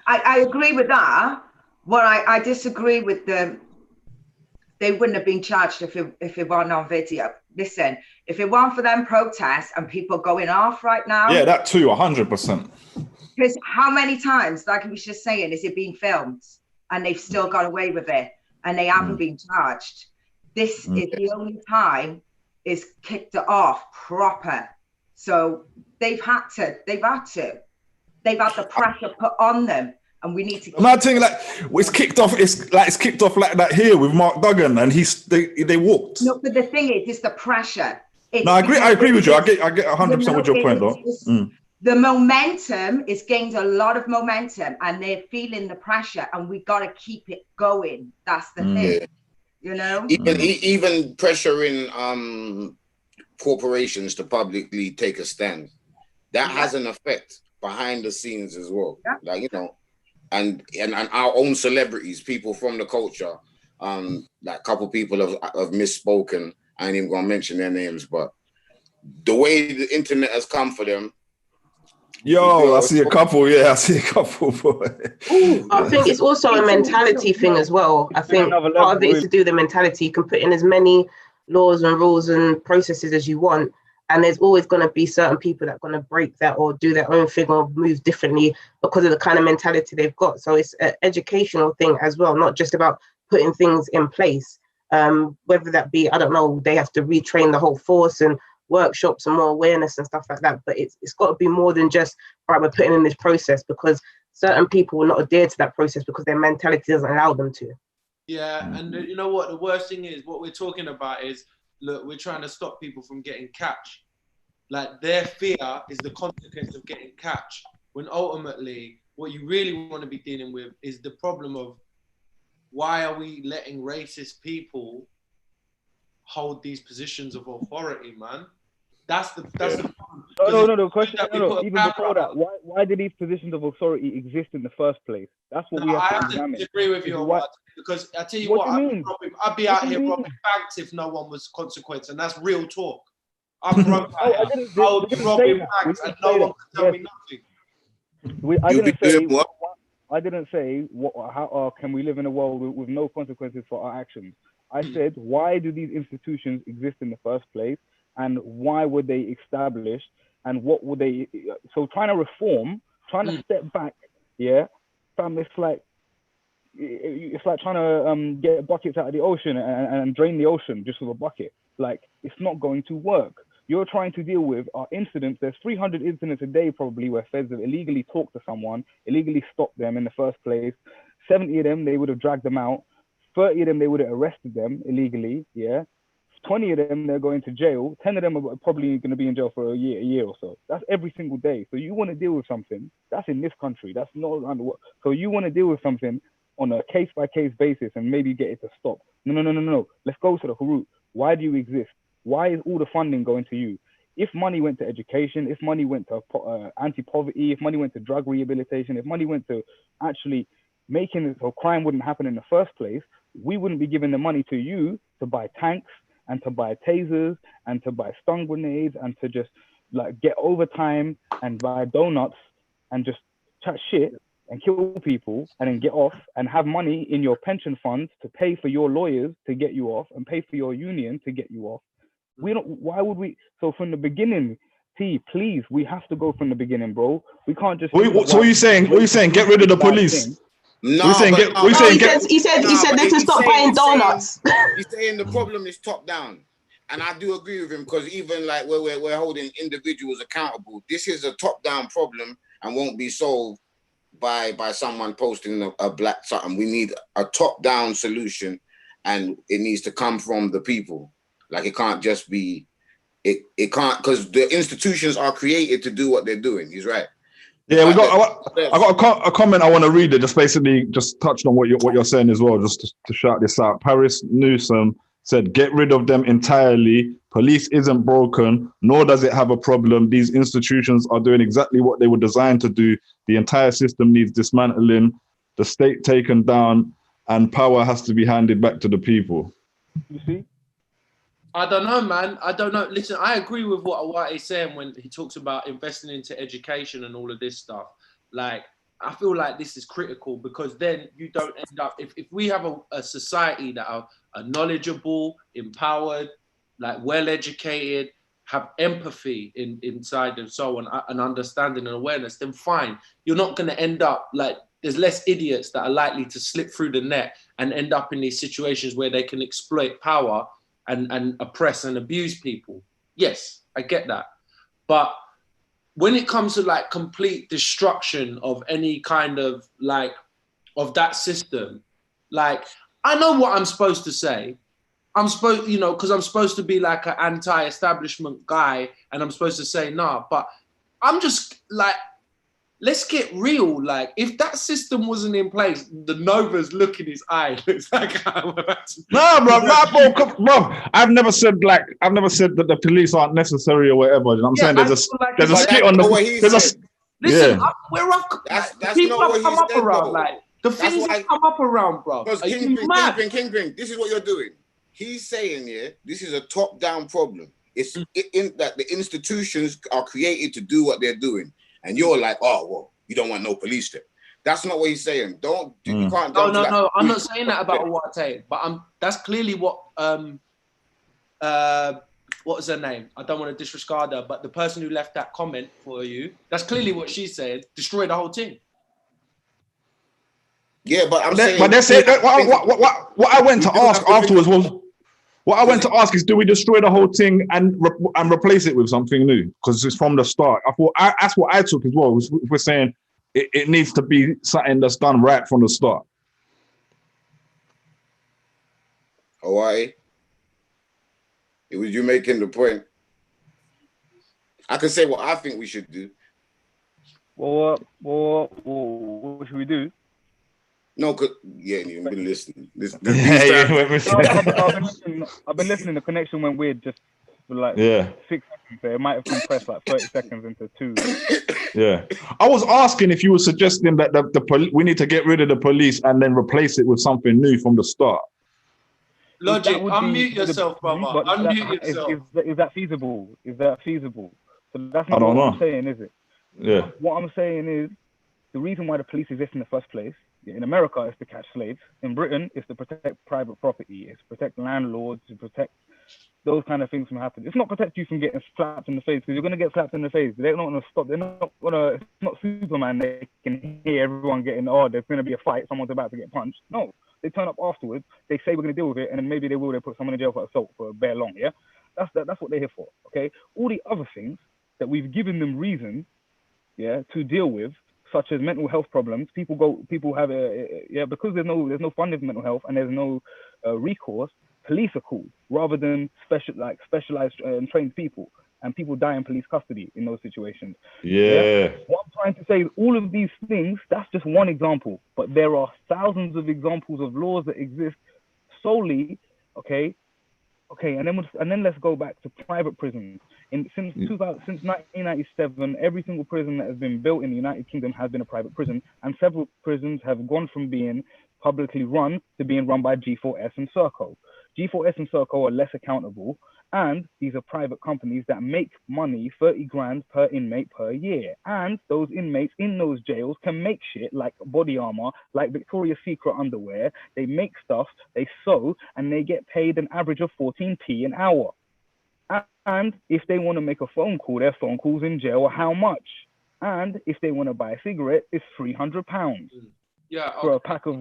I agree with that. What I disagree with they wouldn't have been charged if it weren't on video. Listen, if it weren't for them protests and people going off right now. Yeah, that too, 100%. Because how many times, like I was just saying, is it being filmed and they've still got away with it and they haven't been charged? This is the only time it's kicked it off proper. So they've had the pressure put on them, and we need to. I'm not saying like it's kicked off. It's kicked off like that here with Mark Duggan, and they walked. No, but the thing is, it's the pressure. No, I agree with you. I get 100% with your point, though. The momentum is gained a lot of momentum, and they're feeling the pressure, and we got to keep it going. That's the thing. Yeah. You know, even pressuring corporations to publicly take a stand, that has an effect behind the scenes as well. Yeah. Like, you know, and our own celebrities, people from the culture, like a couple people have misspoken. I ain't even gonna mention their names, but the way the internet has come for them. Yo, I see a couple. Yeah, I see a couple. Boy. I think it's also a mentality thing as well. I think part of it is to do with the mentality. You can put in as many laws and rules and processes as you want, and there's always going to be certain people that are going to break that or do their own thing or move differently because of the kind of mentality they've got. So it's an educational thing as well, not just about putting things in place. Whether that be, I don't know, they have to retrain the whole force and workshops and more awareness and stuff like that, but it's got to be more than just, all right, we're putting in this process, because certain people will not adhere to that process because their mentality doesn't allow them to. Yeah, and you know what, the worst thing is, what we're talking about is, look, we're trying to stop people from getting catch. Like, their fear is the consequence of getting catch, when ultimately what you really want to be dealing with is the problem of why are we letting racist people hold these positions of authority, man? That's the problem. No. The question, even before that, why did these positions of authority exist in the first place? That's what we have to examine. I disagree with you on that, because I tell you what, I'd be out here robbing banks if no one was consequence, and that's real talk. I'm robbing banks and no one can tell me nothing. I didn't say how can we live in a world with no consequences for our actions. I said, why do these institutions exist in the first place, and why were they established, and what would they? So trying to reform, trying to step back, fam, it's like trying to get buckets out of the ocean and drain the ocean just with a bucket. Like, it's not going to work. You're trying to deal with incidents. There's 300 incidents a day probably where feds have illegally talked to someone, illegally stopped them in the first place. 70 of them, they would have dragged them out. 30 of them, they would have arrested them illegally, 20 of them, they're going to jail. 10 of them are probably going to be in jail for a year or so. That's every single day. So you want to deal with something, that's in this country, that's not around the world. So you want to deal with something on a case-by-case basis and maybe get it to stop. No. Let's go to the root. Why do you exist? Why is all the funding going to you? If money went to education, if money went to anti-poverty, if money went to drug rehabilitation, if money went to actually making it so crime wouldn't happen in the first place, we wouldn't be giving the money to you to buy tanks and to buy tasers and to buy stun grenades and to just like get overtime and buy donuts and just chat shit and kill people and then get off and have money in your pension funds to pay for your lawyers to get you off and pay for your union to get you off. Why would we? So from the beginning, please, we have to go from the beginning, bro. We can't just. So what are you saying? What are you saying? Get rid of the police. No, he said they to stop buying donuts. He's saying the problem is top down, and I do agree with him, because even like we're holding individuals accountable, this is a top down problem and won't be solved by someone posting a black something. We need a top down solution, and it needs to come from the people. Like, it can't just be it can't, because the institutions are created to do what they're doing. He's right. Yeah, I got a comment I want to read. It just basically just touched on what you're saying as well. Just to shout this out. Paris Newsom said, "Get rid of them entirely. Police isn't broken, nor does it have a problem. These institutions are doing exactly what they were designed to do. The entire system needs dismantling, the state taken down, and power has to be handed back to the people." You see? I don't know, man. I don't know. Listen, I agree with what Awate is saying when he talks about investing into education and all of this stuff. Like, I feel like this is critical because then you don't end up, if we have a society that are knowledgeable, empowered, like well-educated, have empathy inside and so on, and understanding and awareness, then fine. You're not going to end up like, there's less idiots that are likely to slip through the net and end up in these situations where they can exploit power and oppress and abuse people. Yes, I get that. But when it comes to like complete destruction of any kind of like, of that system, like, I know what I'm supposed to say. I'm supposed, you know, because I'm supposed to be like an anti-establishment guy and I'm supposed to say, nah, but I'm just like, let's get real. Like, if that system wasn't in place, the Nova's look in his eye. It's like, no, bro. I've never said that the police aren't necessary or whatever. You know what I'm saying? There's a skit on the. Listen, we're up. That's people not have what come he up said, around. bro. Like the things that come up around, bro. Because Kingpin, this is what you're doing. He's saying, yeah, this is a top-down problem. It's in that the institutions are created to do what they're doing. And you're like, oh, well, you don't want no police there. That's not what he's saying. You can't. No. I'm not saying that about Awate, but that's clearly what what was her name? I don't want to disregard her, but the person who left that comment for you, that's clearly what she said. Destroy the whole thing. Yeah, but I'm saying. But that's it. What I went to ask afterwards was. What I went to ask is, do we destroy the whole thing and replace it with something new? Because it's from the start. I thought that's what I took as well. We're saying it needs to be something that's done right from the start. Hawaii, it was you making the point. I can say what I think we should do. What should we do? No, you've been listening. I've been listening. The connection went weird just for like 6 seconds. So it might have compressed like 30 seconds into 2. Yeah. I was asking if you were suggesting that we need to get rid of the police and then replace it with something new from the start. Logic, unmute yourself, brother. Unmute yourself. Is that feasible? So that's not what I'm saying, is it? Yeah. What I'm saying is the reason why the police exist in the first place. In America, it's to catch slaves. In Britain, it's to protect private property. It's to protect landlords, to protect those kind of things from happening. It's not protect you from getting slapped in the face, because you're going to get slapped in the face. They're not going to stop. They're not going to, it's not Superman. They can hear everyone getting, there's going to be a fight. Someone's about to get punched. No, they turn up afterwards. They say we're going to deal with it. And then maybe they will. They put someone in jail for assault for bare long. Yeah. That's what they're here for. Okay. All the other things that we've given them reasons, to deal with, such as mental health problems, people have because there's no funding for mental health and there's no recourse. Police are called rather than specialized and trained people, and people die in police custody in those situations. Yeah. What I'm trying to say is all of these things. That's just one example, but there are thousands of examples of laws that exist solely. Okay, and then let's go back to private prisons. Since 1997, every single prison that has been built in the United Kingdom has been a private prison, and several prisons have gone from being publicly run to being run by G4S and Serco. G4S and Serco are less accountable, and these are private companies that make money, 30 grand per inmate per year. And those inmates in those jails can make shit like body armor, like Victoria's Secret underwear. They make stuff, they sew, and they get paid an average of 14p an hour. And if they want to make a phone call, their phone calls in jail are how much? And if they want to buy a cigarette, it's £300. For a pack of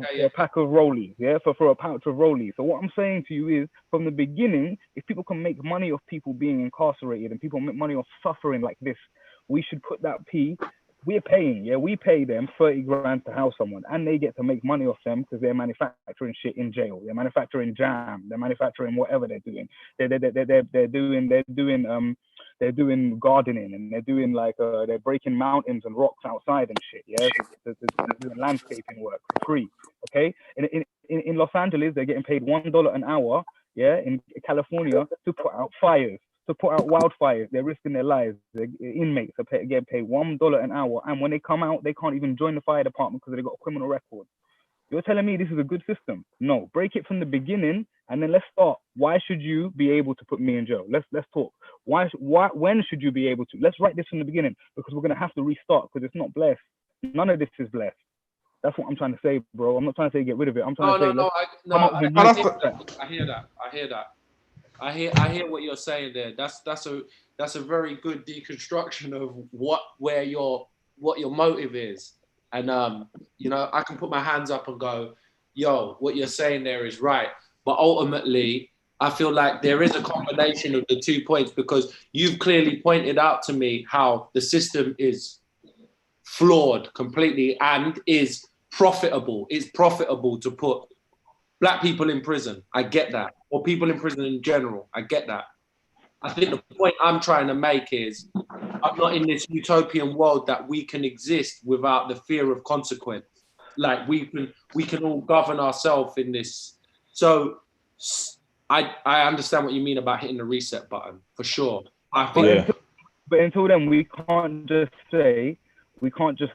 rollies, for a pouch of rollies. So what I'm saying to you is, from the beginning, if people can make money off people being incarcerated and people make money off suffering like this, we should put that we're paying, we pay them 30 grand to house someone, and they get to make money off them because they're manufacturing shit in jail. They're manufacturing jam. They're manufacturing whatever they're doing. They're doing they're doing gardening and they're doing like they're breaking mountains and rocks outside and shit. Yeah, they're doing landscaping work for free. Okay, in Los Angeles, they're getting paid $1 an hour. Yeah, in California to put out fires, to put out wildfires. They're risking their lives. The inmates are getting paid $1 an hour, and when they come out, they can't even join the fire department because they've got a criminal record. You're telling me this is a good system? No, break it from the beginning, and then let's start. Why should you be able to put me in jail? Let's talk. Why? When should you be able to? Let's write this from the beginning, because we're gonna have to restart, because it's not blessed. None of this is blessed. That's what I'm trying to say, bro. I'm not trying to say get rid of it. I'm trying to say I hear that. I hear what you're saying there. That's a very good deconstruction of what your motive is. And I can put my hands up and go, yo, what you're saying there is right. But ultimately, I feel like there is a combination of the 2 points, because you've clearly pointed out to me how the system is flawed completely and is profitable. It's profitable to put black people in prison. I get that. Or people in prison in general. I get that. I think the point I'm trying to make is I'm not in this utopian world that we can exist without the fear of consequence. Like we can all govern ourselves in this. So I understand what you mean about hitting the reset button, for sure. I think But until then, we can't just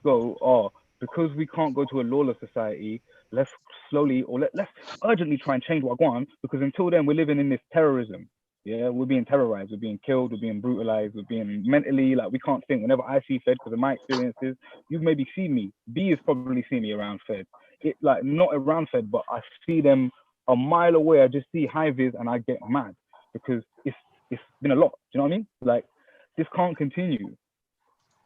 go, oh, because we can't go to a lawless society, let's slowly or let's urgently try and change what I want, because until then we're living in this terrorism. Yeah, we're being terrorized, we're being killed, we're being brutalized, we're being mentally, like, we can't think. Whenever I see Fed, because of my experiences, you've maybe seen me. B has probably seen me around Fed. It, like, not around Fed, but I see them a mile away. I just see high vis and I get mad, because it's been a lot. Do you know what I mean? Like, this can't continue.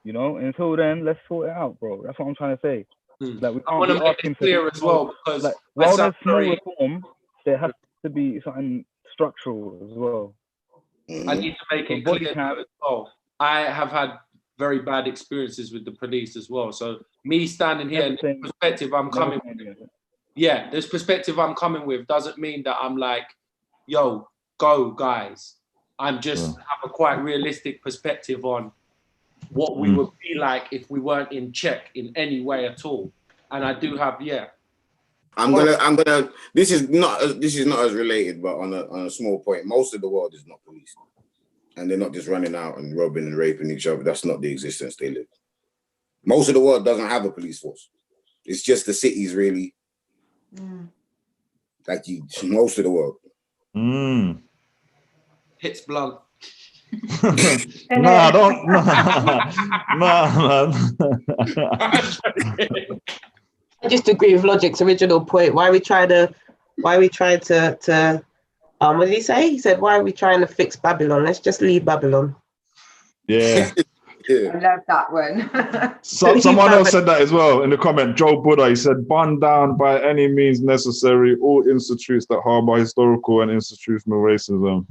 You know, until then, let's sort it out, bro. That's what I'm trying to say. Like, we can't be asking for clear as well, because like, while there's small reform, there has to be something structural as well. I need to make it clear as well. I have had very bad experiences with the police as well. So me standing here, and this perspective I'm coming with, this perspective I'm coming with doesn't mean that I'm like, yo, go guys. I'm just have a quite realistic perspective on what we would be like if we weren't in check in any way at all. And I do have, I'm gonna. This is not as related, but on a small point, most of the world is not police, and they're not just running out and robbing and raping each other. That's not the existence they live. Most of the world doesn't have a police force. It's just the cities, really. Like most of the world. Hits blunt. Nah, don't. Nah. I just agree with Logic's original point. Why are we trying to what did he say? He said, why are we trying to fix Babylon? Let's just leave Babylon. Yeah. I love that one. Someone else said that as well in the comment. Joe Buddha, he said, burn down by any means necessary all institutes that harbor historical and institutional racism.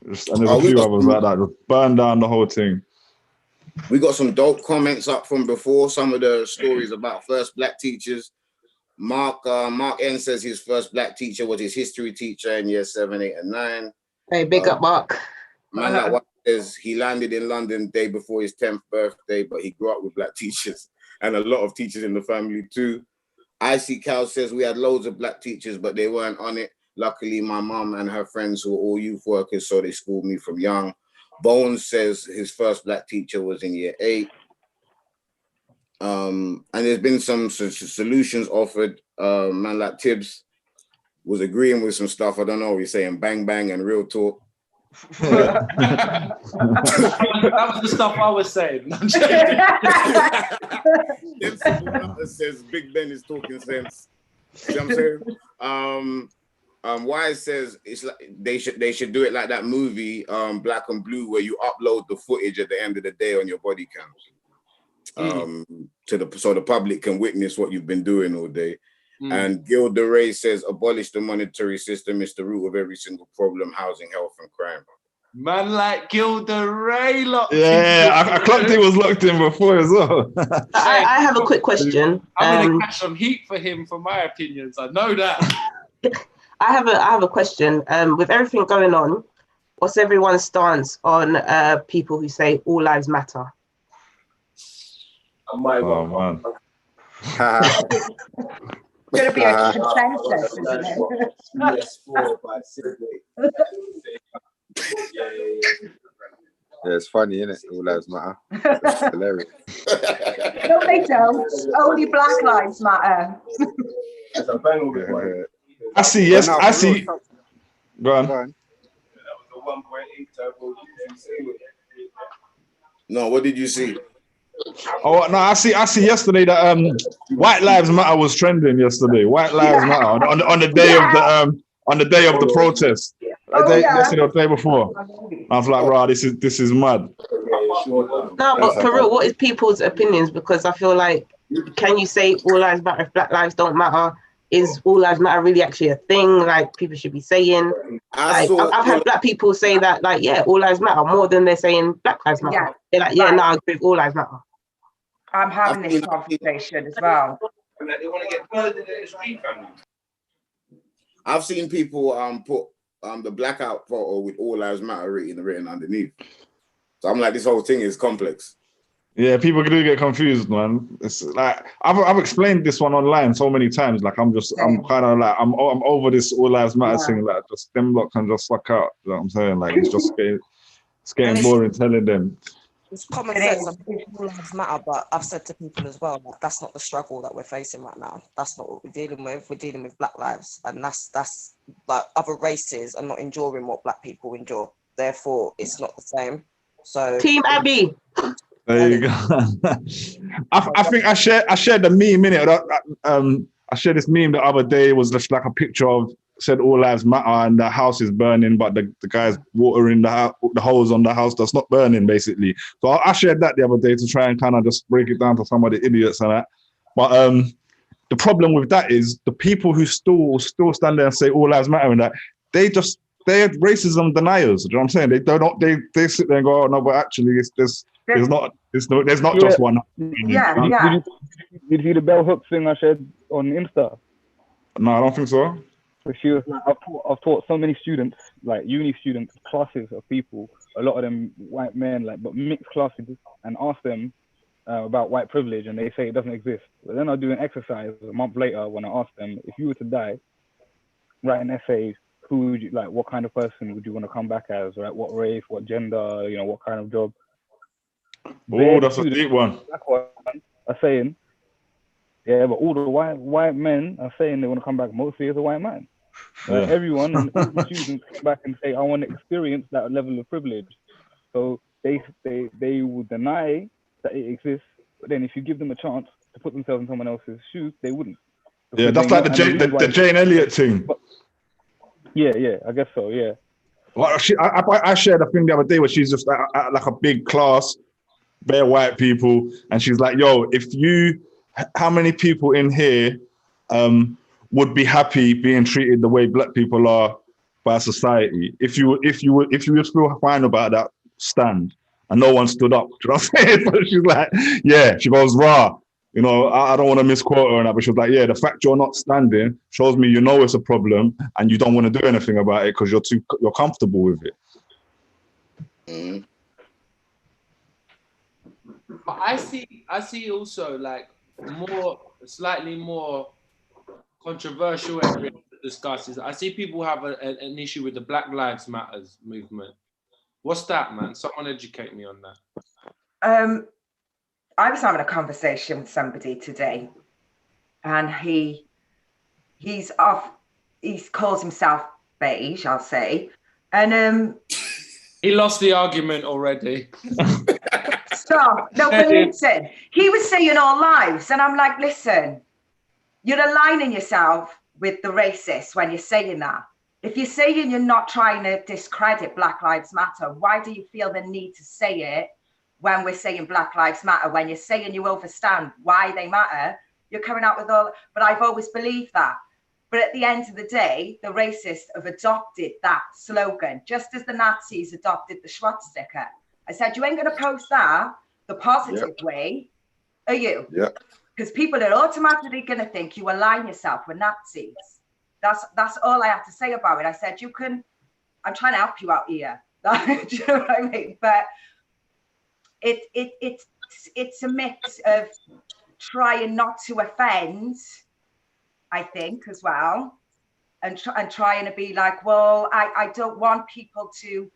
And there's a few others like that. Just burn down the whole thing. We got some dope comments up from before. Some of the stories about first black teachers. Mark N says his first black teacher was his history teacher in year 7, 8, and 9. Hey, big up, Mark. Man, that one says he landed in London day before his 10th birthday, but he grew up with black teachers and a lot of teachers in the family too. Icy Cow says we had loads of black teachers, but they weren't on it. Luckily, my mom and her friends were all youth workers, so they schooled me from young. Bones says his first black teacher was in year 8. And there's been some solutions offered. Man like Tibbs was agreeing with some stuff. I don't know, he's saying bang bang and real talk. That was the stuff I was saying. Says Big Ben is talking sense. See what I'm saying? Wise says it's like they should do it like that movie Black and Blue, where you upload the footage at the end of the day on your body cam, so the public can witness what you've been doing all day. And Gilda Ray says abolish the monetary system. It's the root of every single problem: housing, health, and crime. Man like Gilda Ray locked I clocked he was locked in before as well. I have a quick question. I'm gonna catch some heat for him for my opinions. I know that. I have a question. With everything going on, What's everyone's stance on people who say all lives matter? Oh man. Gonna be a consensus, isn't it? Yeah, it's funny, isn't it? All lives matter. It's hilarious. No, they don't. Only Black Lives Matter. I see. Yes, I see. Go on. No, what did you see? Oh no, I see yesterday that White Lives Matter was trending yesterday. White Lives Matter on the day of the protest. Yesterday or the day before. I was like, "Rah, this is mad." No, but for real, what is people's opinions? Because I feel like, can you say all lives matter if Black lives don't matter? Is all lives matter really actually a thing? Like people should be saying. I've had Black people say that, like, yeah, all lives matter more than they're saying Black lives matter. Yeah. They're like, yeah, no, I agree, all lives matter. I'm having this conversation as well. I've seen people put the blackout photo with all lives matter written underneath. So I'm like, this whole thing is complex. Yeah, people do get confused, man. It's like I've explained this one online so many times. Like I'm kind of like I'm over this all lives matter thing. Like just them lot can just suck out. You know what I'm saying? Like it's getting boring telling them. It's common sense. All lives matter, but I've said to people as well, like, that's not the struggle that we're facing right now. That's not what we're dealing with. We're dealing with Black lives, and that's like other races are not enduring what Black people endure. Therefore, it's not the same. So, Team Abby. There you go. I think I shared the meme in it. I shared this meme the other day. It was just like a picture of said all lives matter and the house is burning, but the guy's watering the hose on the house that's not burning, basically. So I shared that the other day to try and kind of just break it down to some of the idiots and that. But the problem with that is the people who still stand there and say all lives matter and that they're racism deniers. Do you know what I'm saying? They sit there and go, oh no, but actually there's not just one. Yeah. Did you see the bell hook thing I shared on Insta? No, I don't think so. So she was like, I've taught so many students, like uni students, classes of people, a lot of them white men, like, but mixed classes, and asked them about white privilege, and they say it doesn't exist. But then I do an exercise a month later when I ask them, if you were to die, write an essay, who would you, like, what kind of person would you want to come back as, right? What race, what gender, you know, what kind of job? Oh, that's a deep one. Are saying, yeah, but all the white men are saying they want to come back mostly as a white man. Right? Yeah. Everyone and all the students come back and say, I want to experience that level of privilege. So they will deny that it exists, but then if you give them a chance to put themselves in someone else's shoes, they wouldn't. Yeah, that's like the Jane Elliott thing. Yeah, I guess so, yeah. Well, I shared a thing the other day where she's just at like a big class, bare white people, and she's like, yo, how many people in here would be happy being treated the way Black people are by society? If you would feel fine about that, stand. And no one stood up. Do you know what I'm saying? So she's like, yeah, she goes, rah. You know, I don't want to misquote her on that, but she was like, yeah, the fact you're not standing shows me you know it's a problem and you don't want to do anything about it because you're comfortable with it. Mm. But I see also like slightly more controversial area to discuss is I see people have an issue with the Black Lives Matters movement. What's that, man? Someone educate me on that. I was having a conversation with somebody today, and he calls himself beige, I'll say, and he lost the argument already. Stop. No, but listen, he was saying all lives, and I'm like, listen, you're aligning yourself with the racists when you're saying that. If you're saying you're not trying to discredit Black Lives Matter, why do you feel the need to say it when we're saying Black Lives Matter? When you're saying you understand why they matter, you're coming out with all, but I've always believed that. But at the end of the day, the racists have adopted that slogan, just as the Nazis adopted the swastika. I said, you ain't going to post that the positive way, are you? Yeah. Because people are automatically going to think you align yourself with Nazis. That's all I have to say about it. I said, I'm trying to help you out here. Do you know what I mean? But it's a mix of trying not to offend, I think, as well, and trying to be like, well, I don't want people to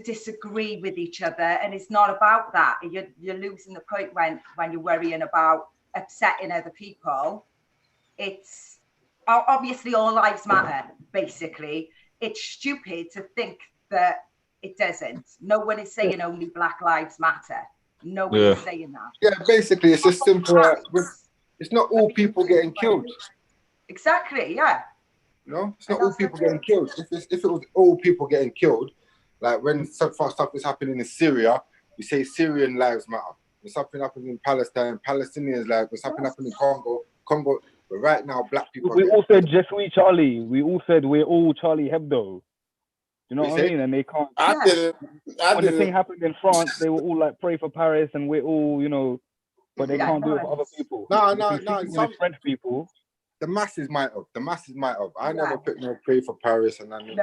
disagree with each other, and it's not about that. You're losing the point when you're worrying about upsetting other people. It's obviously all lives matter, basically. It's stupid to think that it doesn't. No one is saying only Black Lives Matter. No one is saying that. Yeah, basically, it's just simple. It's not all people getting killed. Exactly, yeah. No, it's not all people getting killed. If it was all people getting killed, like when stuff is happening in Syria, we say Syrian lives matter. When something happens in Palestine, Palestinians' lives. When something happens in Congo. But right now, black people. We all said "Je suis Charlie." We all said we're all Charlie Hebdo. You know what I mean? And they can't. When the thing happened in France, they were all like, "Pray for Paris," and we're all, you know, but they can't do it for other people. No. Some French people. The masses might have. I never put no "Pray for Paris" and then.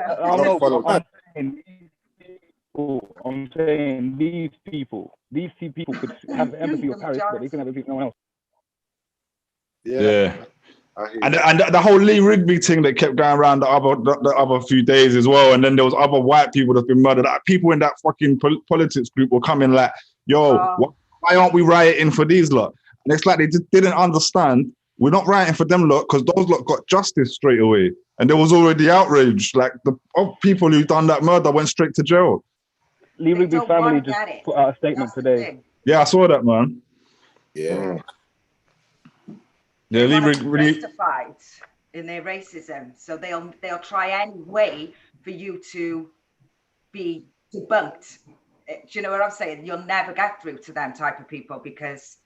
I'm saying these two people could have empathy for Paris, but they can have empathy for no one else. Yeah. And the whole Lee Rigby thing that kept going around the other few days as well, and then there was other white people that've been murdered. People in that fucking politics group were coming like, "Yo, why aren't we rioting for these lot?" And it's like they just didn't understand. We're not rioting for them lot because those lot got justice straight away, and there was already outrage. Like the people who done that murder went straight to jail. Lee Rigby's family just put out a statement today. Yeah, I saw that, man. Yeah. Yeah, Lee really justified in their racism, so they'll try any way for you to be debunked. Do you know what I'm saying? You'll never get through to them type of people because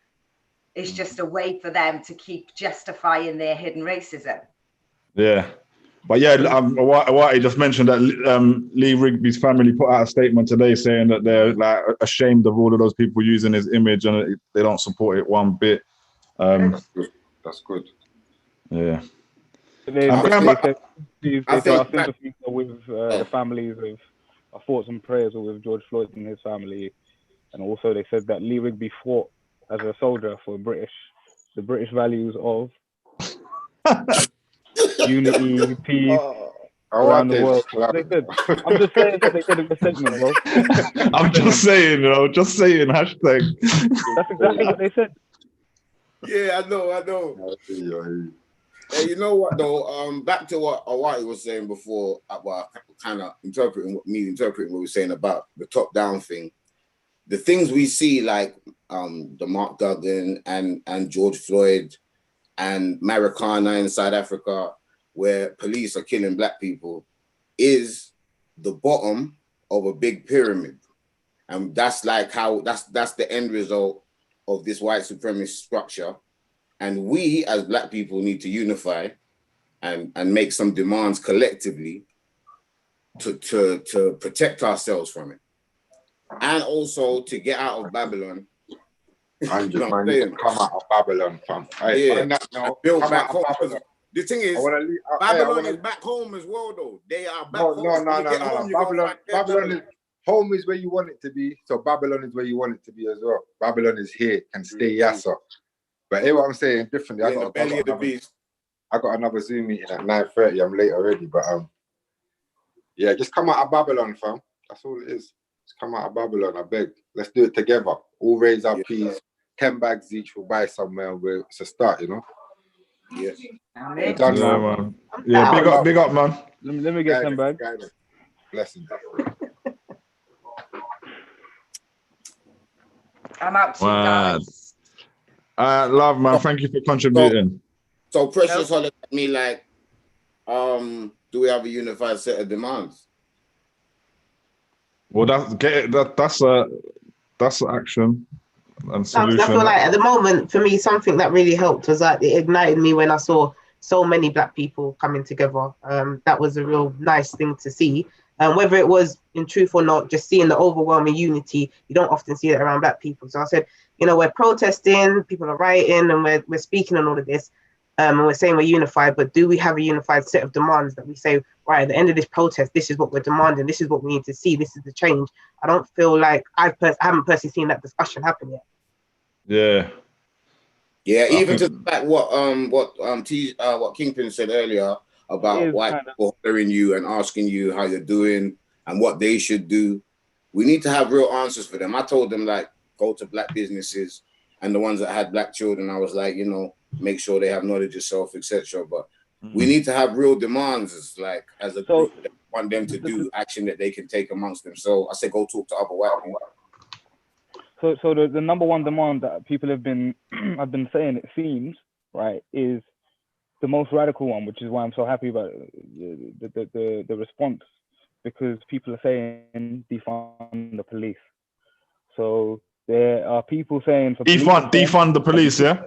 it's just a way for them to keep justifying their hidden racism. Yeah. But yeah, Awate just mentioned that Lee Rigby's family put out a statement today saying that they're like ashamed of all of those people using his image and they don't support it one bit. That's good. Yeah. They said our sympathies are with the families of our thoughts and prayers are with George Floyd and his family, and also they said that Lee Rigby fought as a soldier for the British values of unity, peace around the world. They said, I'm just saying what they said in the segment, bro. I'm just saying, hashtag. That's exactly what they said. Yeah, I know. Hey, you know what though? Back to what Awate was saying before, kind of interpreting what we were saying about the top-down thing. The things we see, like the Mark Duggan and George Floyd and Marikana in South Africa, where police are killing black people, is the bottom of a big pyramid, and that's like how that's the end result of this white supremacist structure. And we as black people need to unify and make some demands collectively to protect ourselves from it. And also to get out of Babylon. And just come out of Babylon, fam. Build back home. The thing is, Babylon is back home as well, though. They are back home. No. Babylon is home is where you want it to be. So Babylon is where you want it to be as well. Babylon is here, can stay yassa. But hear what I'm saying differently. I got another Zoom meeting at 9:30. I'm late already, but yeah, just come out of Babylon, fam. That's all it is. Just come out of Babylon, I beg. Let's do it together. All raise our peas. 10 bags each. We'll buy somewhere. It's a start, you know. Yeah. Done, man. Yeah, big up, man. Let me get 10 bags. Blessings. I'm out to you guys. Love, man. Thank you for contributing. So Precious hollered at me like, do we have a unified set of demands? Well, that's action and solution. I feel like at the moment, for me, something that really helped was like it ignited me when I saw so many black people coming together. That was a real nice thing to see. Whether it was in truth or not, just seeing the overwhelming unity, you don't often see it around black people. So I said, you know, we're protesting, people are rioting, and we're speaking on all of this, and we're saying we're unified, but do we have a unified set of demands that we say right, at the end of this protest, this is what we're demanding, this is what we need to see, this is the change. I don't feel like I haven't personally seen that discussion happen yet. Yeah. Yeah, even to the fact what Kingpin said earlier about white people hollering you and asking you how you're doing and what they should do. We need to have real answers for them. I told them, like, go to black businesses and the ones that had black children. I was like, you know, make sure they have knowledge of self, etc. But we need to have real demands as a group that want them to do action that they can take amongst them. So I said, go talk to other white people. So the number one demand that people have been saying, it seems, right, is the most radical one, which is why I'm so happy about the response, because people are saying defund the police. So there are people saying for defund the police, yeah?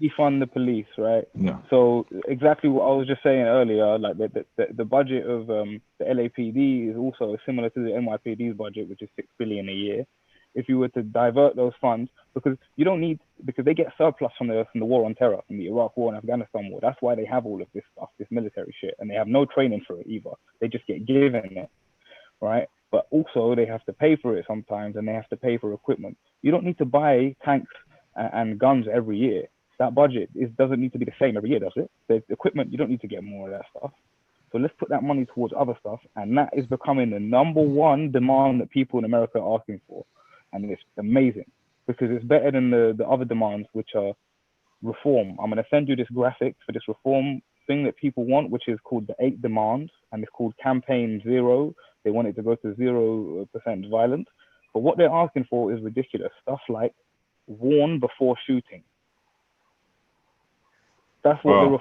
Defund the police, right? Yeah. So exactly what I was just saying earlier, like the budget of the LAPD is also similar to the NYPD's budget, which is $6 billion a year. If you were to divert those funds, because they get surplus from the war on terror, from the Iraq war and Afghanistan war. That's why they have all of this stuff, this military shit, and they have no training for it either. They just get given it, right? But also they have to pay for it sometimes, and they have to pay for equipment. You don't need to buy tanks and guns every year. That budget doesn't need to be the same every year, does it? The equipment, you don't need to get more of that stuff. So let's put that money towards other stuff, and that is becoming the number one demand that people in America are asking for. And it's amazing because it's better than the other demands, which are reform. I'm going to send you this graphic for this reform thing that people want, which is called the 8 demands, and it's called Campaign Zero. They want it to go to 0% violence. But what they're asking for is ridiculous stuff like warn before shooting. That's what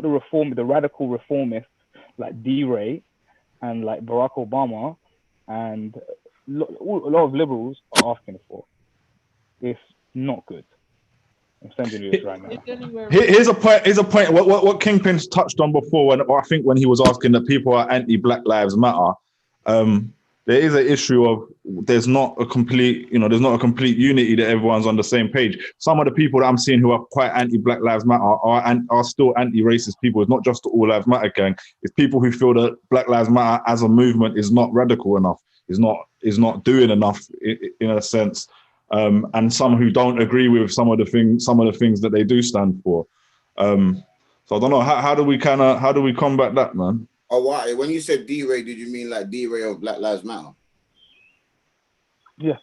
the radical reformists like D-Ray and like Barack Obama and a lot of liberals are asking for. It's not good. I'm sending you this right now. Here's a point. What Kingpin's touched on before, when he was asking that people are anti-Black Lives Matter. There is an issue of there's not a complete unity that everyone's on the same page. Some of the people that I'm seeing who are quite anti-Black Lives Matter are still anti-racist people. It's not just the All Lives Matter gang. It's people who feel that Black Lives Matter as a movement is not radical enough. Is not doing enough in a sense. And some who don't agree with some of the things that they do stand for. So I don't know, how do we combat that, man? Awate, when you said D-Ray, did you mean like D-Ray of Black Lives Matter? Yeah.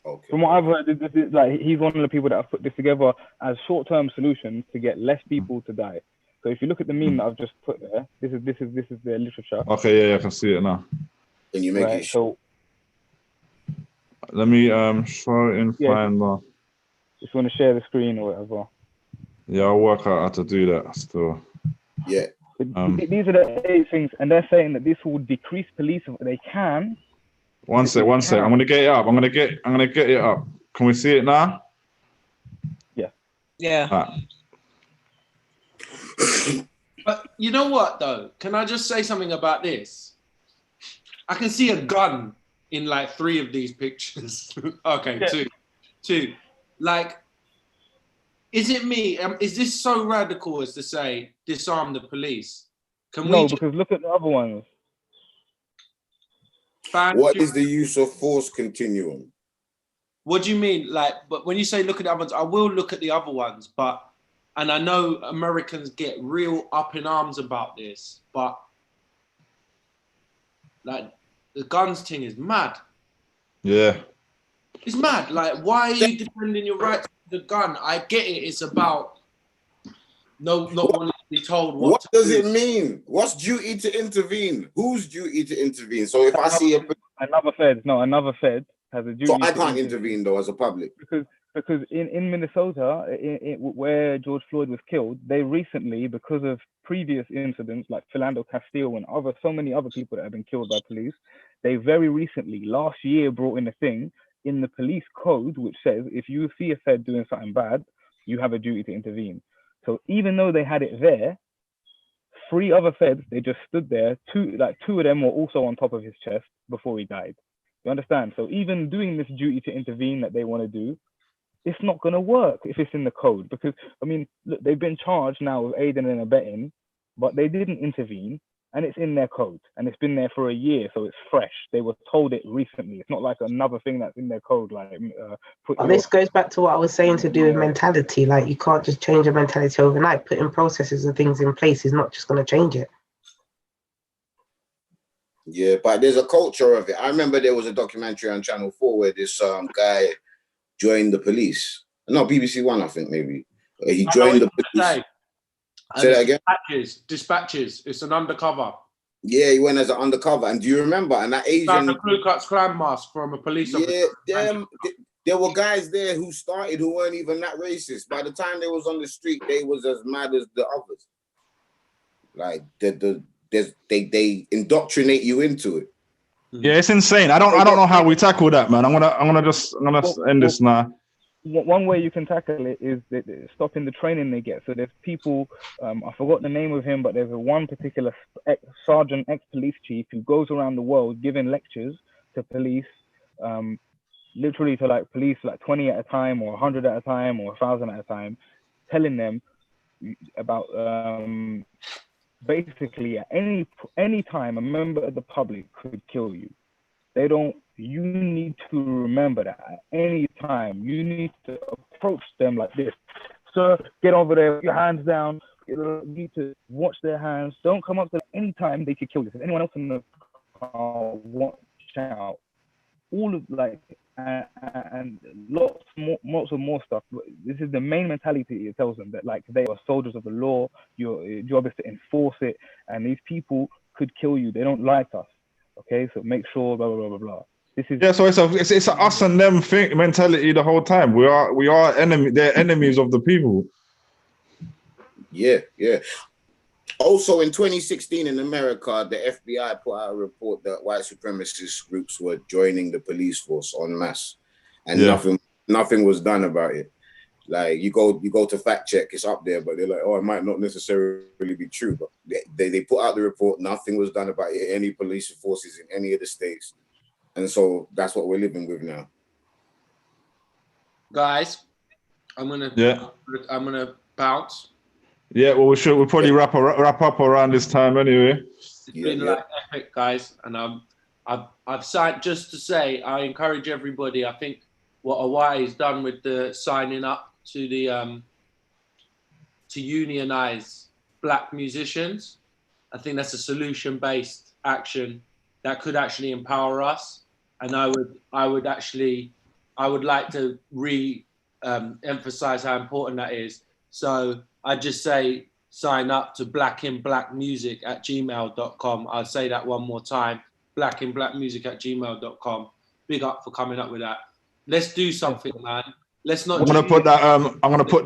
Okay. From what I've heard, like he's one of the people that have put this together as short-term solutions to get less people to die. So if you look at the meme that I've just put there, this is the literature. Okay, yeah, I can see it now. Can you make it? So let me try and find that. Just want to share the screen or whatever. Yeah, I'll work out how to do that still. Yeah. These are the 8 things, and they're saying that this will decrease police if they can. One sec. I'm gonna get it up. I'm gonna get it up. Can we see it now? Yeah. Yeah. But you know what though? Can I just say something about this? I can see a gun in like 3 of these pictures. Okay, yeah. Two. Like, is it me? Is this so radical as to say disarm the police? Because look at the other ones. What is the use of force continuum? What do you mean? Like, but when you say look at the other ones, I will look at the other ones, and I know Americans get real up in arms about this, but like the guns thing is mad. Yeah. It's mad. Like, why are you defending your right to the gun? I get it. It's about not wanting to be told what does it mean? What's duty to intervene? Whose duty to intervene? So if I see another Fed has a duty. So I can't intervene though as a public. Because in Minnesota, where George Floyd was killed, they recently, because of previous incidents like Philando Castile and so many other people that have been killed by police, they very recently, last year, brought in a thing in the police code which says if you see a Fed doing something bad, you have a duty to intervene. So even though they had it there, 3 other Feds, they just stood there. 2 of them were also on top of his chest before he died. You understand? So even doing this duty to intervene that they want to do, it's not going to work if it's in the code. Because, I mean, look, they've been charged now with aiding and abetting but they didn't intervene. And it's in their code, and it's been there for a year, so it's fresh. They were told it recently. It's not like another thing that's in their code. Like, this goes back to what I was saying to do with mentality. Like, you can't just change a mentality overnight. Putting processes and things in place is not just going to change it. Yeah, but there's a culture of it. I remember there was a documentary on Channel 4 where this guy joined the police. No, BBC One, I think maybe. He joined the police. Say that again? Dispatches. It's an undercover. Yeah, he went as an undercover. And do you remember? And that Asian... Like a Ku Klux Klan mask from a police officer. Yeah, there were guys there who started who weren't even that racist. By the time they was on the street, they was as mad as the others. Like, they indoctrinate you into it. Yeah, it's insane. I don't know how we tackle that, man. I'm gonna end this now. One way you can tackle it is stopping the training they get. So there's people, I forgot the name of him, but there's one particular sergeant, ex-police chief, who goes around the world giving lectures to police, literally to like police, like 20 at a time, or 100 at a time, or 1,000 at a time, telling them about basically at any time a member of the public could kill you. You need to remember that at any time. You need to approach them like this. Sir, get over there, your hands down. You need to watch their hands. Don't come up to them any time they could kill you. If anyone else in the car, watch out. All of and lots of more stuff. This is the main mentality it tells them, that like they are soldiers of the law. Your job is to enforce it, and these people could kill you. They don't like us. Okay, so make sure blah blah blah blah blah. This is so it's a us and them mentality the whole time. We are enemy. They're enemies of the people. Yeah. Also, in 2016 in America, the FBI put out a report that white supremacist groups were joining the police force en masse, and nothing was done about it. Like you go to fact check, it's up there, but they're like, oh, it might not necessarily be true. But they put out the report, nothing was done about it, any police forces in any of the states. And so that's what we're living with now. Guys, I'm gonna bounce. Yeah, well, we'll probably wrap up around this time anyway. It's been like epic, guys, and I've signed. Just to say, I encourage everybody. I think what Awate has done with the signing up to the to unionize black musicians, I think that's a solution-based action that could actually empower us. And I would like to emphasize how important that is. So I just say sign up to blackinblackmusic@gmail.com. I'll say that one more time, blackinblackmusic@gmail.com. Big up for coming up with that. Let's do something, man. Let's not. I'm gonna put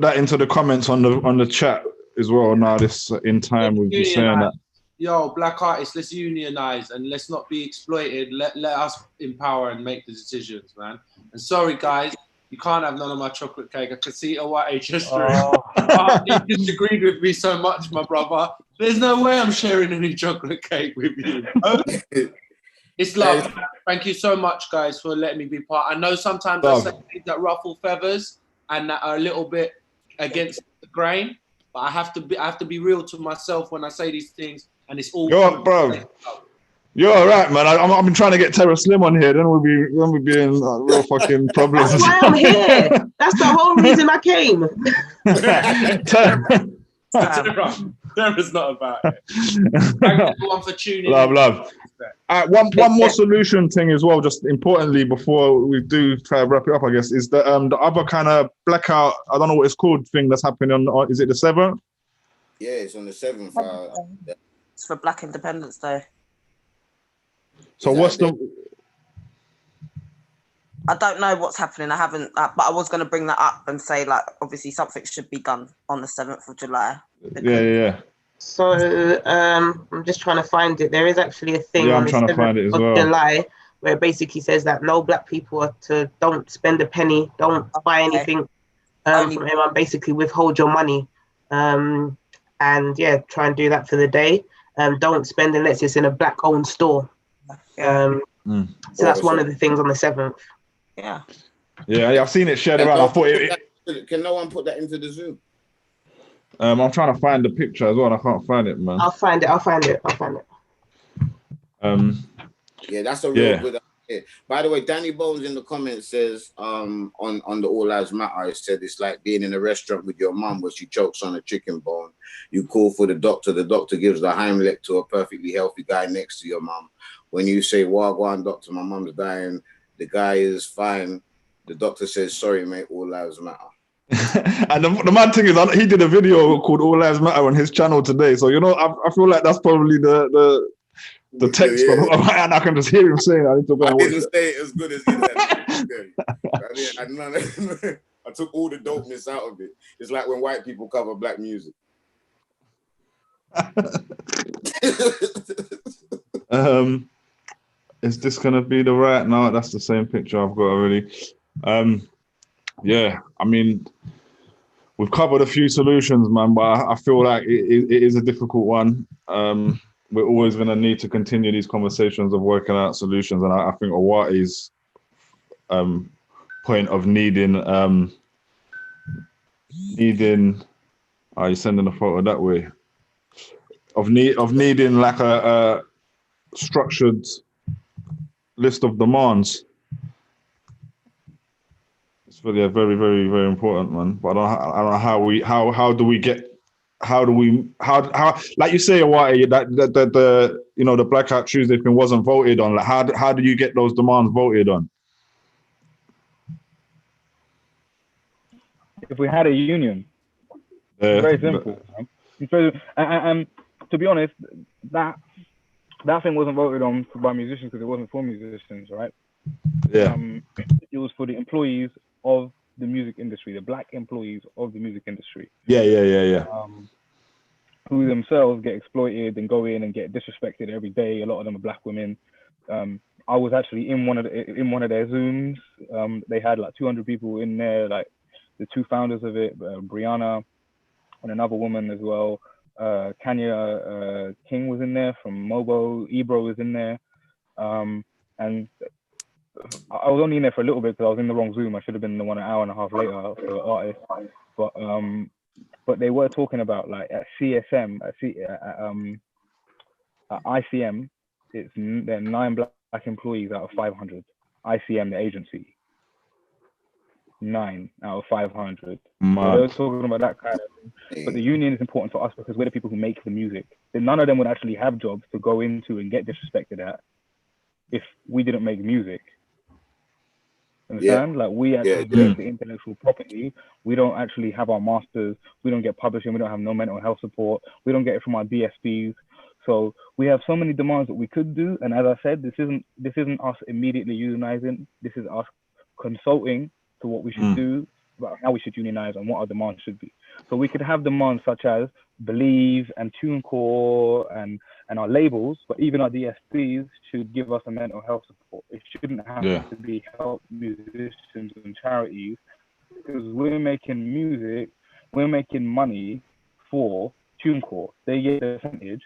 that into the comments on the chat as well. Now this in time with you saying that. Yo, black artists, let's unionize and let's not be exploited. Let us empower and make the decisions, man. And sorry, guys, you can't have none of my chocolate cake. I can see Awate just he disagreed with me so much, my brother. There's no way I'm sharing any chocolate cake with you. It's love. Thank you so much, guys, for letting me be part. I know sometimes I say things that ruffle feathers and that are a little bit against the grain, but I have to be real to myself when I say these things. And it's all. You're all right, man. I've been trying to get Terra Slim on here. Then we'll be in real fucking problems. That's why I'm here. That's the whole reason I came. Terra's not about it. Thank everyone for tuning in. Love. One more solution thing as well, just importantly before we do try to wrap it up, I guess, is the other kind of blackout, I don't know what it's called, thing that's happening on, is it the 7th? Yeah, it's on the 7th. It's for Black Independence Day. So what's the... I don't know what's happening. I haven't, but I was going to bring that up and say, like, obviously something should be done on the 7th of July. Yeah. So I'm just trying to find it. There is actually a thing on the 7th of July where it basically says that no black people are to, don't spend a penny, don't buy anything from anyone, basically withhold your money. And yeah, try and do that for the day. Don't spend unless it's in a black owned store. So that's one of the things on the 7th. Yeah, I've seen it shared around. I thought can no one put that into the Zoom? I'm trying to find the picture as well, and I can't find it, man. I'll find it. Yeah, that's a real good idea. By the way, Danny Bones in the comments says on the All Lives Matter, it said it's like being in a restaurant with your mum where she chokes on a chicken bone. You call for the doctor gives the Heimlich to a perfectly healthy guy next to your mum. When you say, "Wagwan, doctor, my mum's dying," the guy is fine. The doctor says, "Sorry, mate, all lives matter." And the mad thing is, he did a video called All Lives Matter on his channel today. So, you know, I feel like that's probably the text from, and I can just hear him saying, I need to go and watch it. I didn't say it as good as he said. I took all the dopeness out of it. It's like when white people cover black music. Is this going to be the right? No, that's the same picture I've got already. Yeah, I mean, we've covered a few solutions, man, but I feel like it is a difficult one. We're always going to need to continue these conversations of working out solutions. And I think Awate's point of needing, are you sending a photo that way? Of needing like a structured list of demands. It's really a very, very, very important one. But I don't know how do we like you say, Awate, that the you know, the Blackout Tuesday thing wasn't voted on. Like how do you get those demands voted on? If we had a union, it's very simple. And to be honest, that thing wasn't voted on by musicians because it wasn't for musicians, right? Yeah. It was for the employees of the music industry, the black employees of the music industry. Yeah. Who themselves get exploited and go in and get disrespected every day. A lot of them are black women. I was actually in one of their Zooms. They had like 200 people in there, like the two founders of it, Brianna and another woman as well. Kanya King was in there from Mobo. Ebro was in there. And I was only in there for a little bit because I was in the wrong Zoom. I should have been in the one an hour and a half later for the artist. But they were talking about like at CSM, at ICM, there are 9 black employees out of 500. ICM, the agency, 9 out of 500. So they were talking about that kind of thing. But the union is important for us because we're the people who make the music. And none of them would actually have jobs to go into and get disrespected at if we didn't make music. Understand? Like we actually make the intellectual property. We don't actually have our masters. We don't get publishing. We don't have no mental health support. We don't get it from our DSPs. So we have so many demands that we could do. And as I said, this isn't us immediately unionizing. This is us consulting to what we should do, about how we should unionize and what our demands should be. So we could have demands such as Believe and TuneCore and our labels, but even our DSPs should give us a mental health support. It shouldn't have to be help musicians and charities, because we're making music, we're making money for TuneCore. They get a percentage,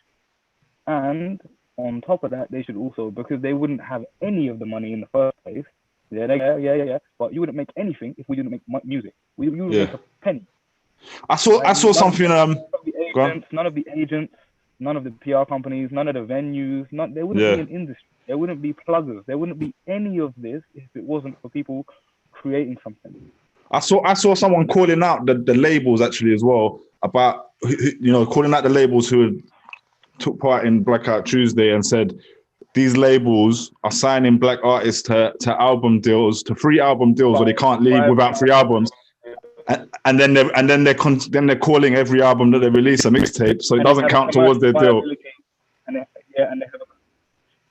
and on top of that, they should also, because they wouldn't have any of the money in the first place. Yeah. But you wouldn't make anything if we didn't make music. We wouldn't make a penny. I saw something. None of the agents, none of the PR companies, none of the venues. There wouldn't be an industry. There wouldn't be pluggers. There wouldn't be any of this if it wasn't for people creating something. I saw someone calling out the labels actually as well, about, you know, calling out the labels who took part in Blackout Tuesday and said these labels are signing black artists to album deals, to free album deals, where they can't leave without 3 albums. And then they're calling every album that they release a mixtape, so it doesn't count towards their deal. And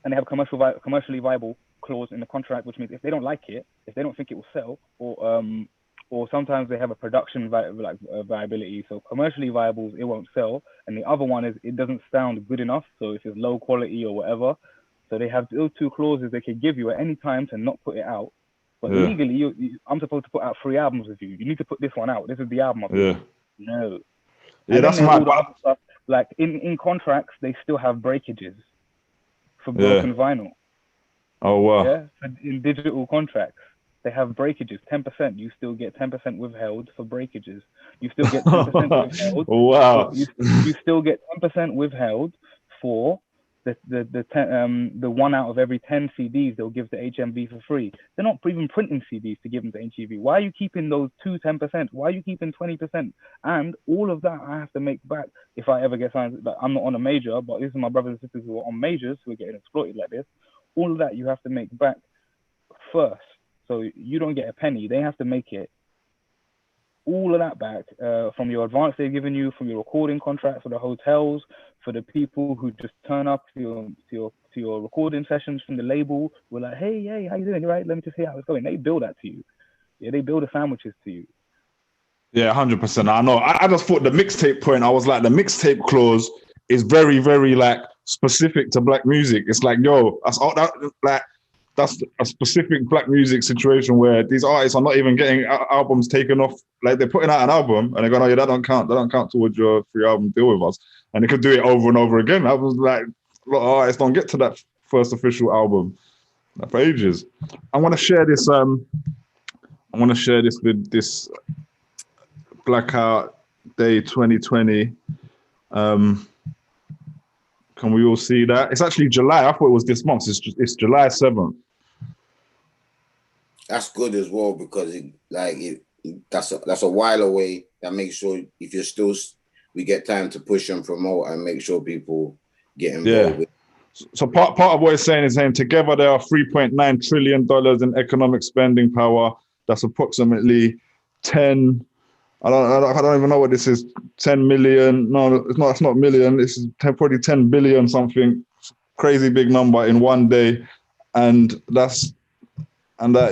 they have commercially viable clause in the contract, which means if they don't like it, if they don't think it will sell, or sometimes they have a production viability. So commercially viable, it won't sell, and the other one is it doesn't sound good enough. So if it's low quality or whatever, so they have those 2 clauses they can give you at any time to not put it out. But legally, I'm supposed to put out 3 albums with you. You need to put this one out. This is the album of it. No. Yeah, that's mad. Stuff. Like in contracts, they still have breakages for broken vinyl. Oh wow. Yeah, in digital contracts. they have breakages, 10%. You still get 10% withheld for breakages. You still get 10% withheld. Wow. You still get 10% withheld for the 1 out of every 10 CDs they'll give to HMV for free. They're not even printing CDs to give them to HMV. Why are you keeping those 10%? Why are you keeping 20%? And all of that I have to make back if I ever get signed. Like, I'm not on a major, but this is my brothers and sisters who are on majors who are getting exploited like this. All of that you have to make back first. So you don't get a penny. They have to make it. All of that back from your advance they've given you, from your recording contract, for the hotels, for the people who just turn up to your recording sessions from the label. We're like, hey, how you doing? You're right. Let me just see how it's going. They bill that to you. Yeah, they bill the sandwiches to you. Yeah, 100%. I know. I just thought the mixtape point. I was like, the mixtape clause is very, very like specific to black music. It's like, yo, that's a specific black music situation where these artists are not even getting albums taken off. Like, they're putting out an album and they're going, oh yeah, that don't count towards your free album deal with us. And they could do it over and over again. I was like, a lot of artists don't get to that first official album for ages. I want to share this. With this Blackout Day 2020. Can we all see that? It's actually July. I thought it was this month. It's July 7th. That's good as well, because that's a while away. That makes sure if you're still, we get time to push and promote and make sure people get involved with. So part of what it's saying is saying together there are $3.9 trillion in economic spending power. That's approximately 10. I don't even know what this is. 10 million. No, it's not. It's not million. This is probably 10 billion something. Crazy big number in one day, and that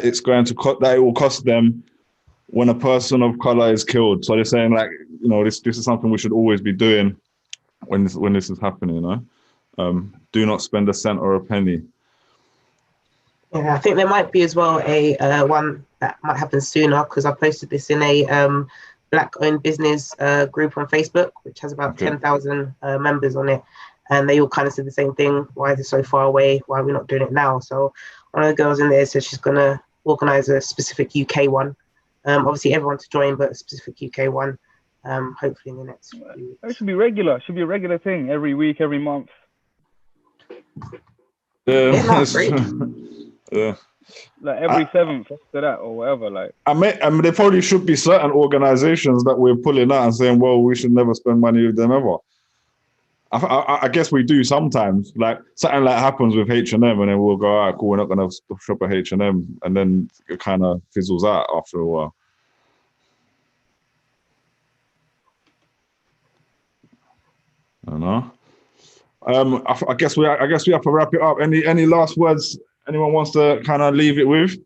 it's going to that it will cost them when a person of color is killed. So they're saying, like, this is something we should always be doing when this is happening. Do not spend a cent or a penny. Yeah, I think there might be as well a one that might happen sooner, because I posted this in a Black-owned business group on Facebook, which has about 10,000 members on it, and they all kind of said the same thing. Why is it so far away? Why are we not doing it now? So one of the girls in there said she's going to organise a specific UK one. Obviously everyone to join, but a specific UK one. Hopefully in the next few weeks. It should be regular. It should be a regular thing every week, every month. Yeah. Yeah. Like every 7th after that or whatever. Like, I mean, there probably should be certain organizations that we're pulling out and saying, well, we should never spend money with them ever. I guess we do sometimes. Like, something like happens with H&M, and then we'll go, all right, cool, we're not going to shop at H&M, and then it kind of fizzles out after a while. I don't know. I guess we have to wrap it up. Any last words anyone wants to kind of leave it with?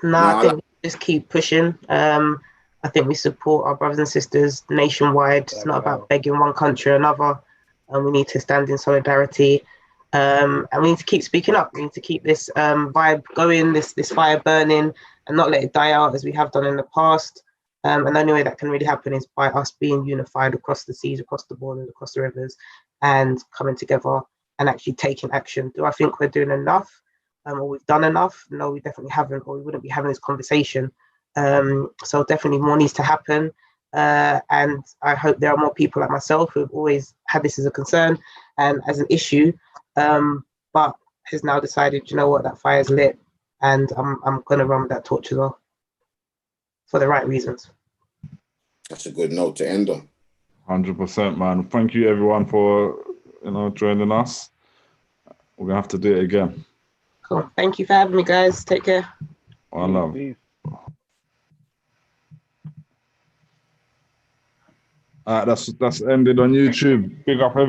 No, I think we just keep pushing. I think we support our brothers and sisters nationwide. It's not about begging one country or another. We need to stand in solidarity. And we need to keep speaking up. We need to keep this vibe going, this fire burning, and not let it die out as we have done in the past. And the only way that can really happen is by us being unified across the seas, across the borders, across the rivers, and coming together and actually taking action. Do I think we're doing enough? Or we've done enough? No, we definitely haven't, or we wouldn't be having this conversation. So definitely more needs to happen. And I hope there are more people like myself who have always had this as a concern and as an issue, but has now decided, you know what, that fire's lit, and I'm going to run with that torch as well, for the right reasons. That's a good note to end on. 100%, man. Thank you everyone for joining us. We're gonna have to do it again. Cool. Thank you for having me, guys. Take care. One love. That's ended on YouTube. Big up everyone.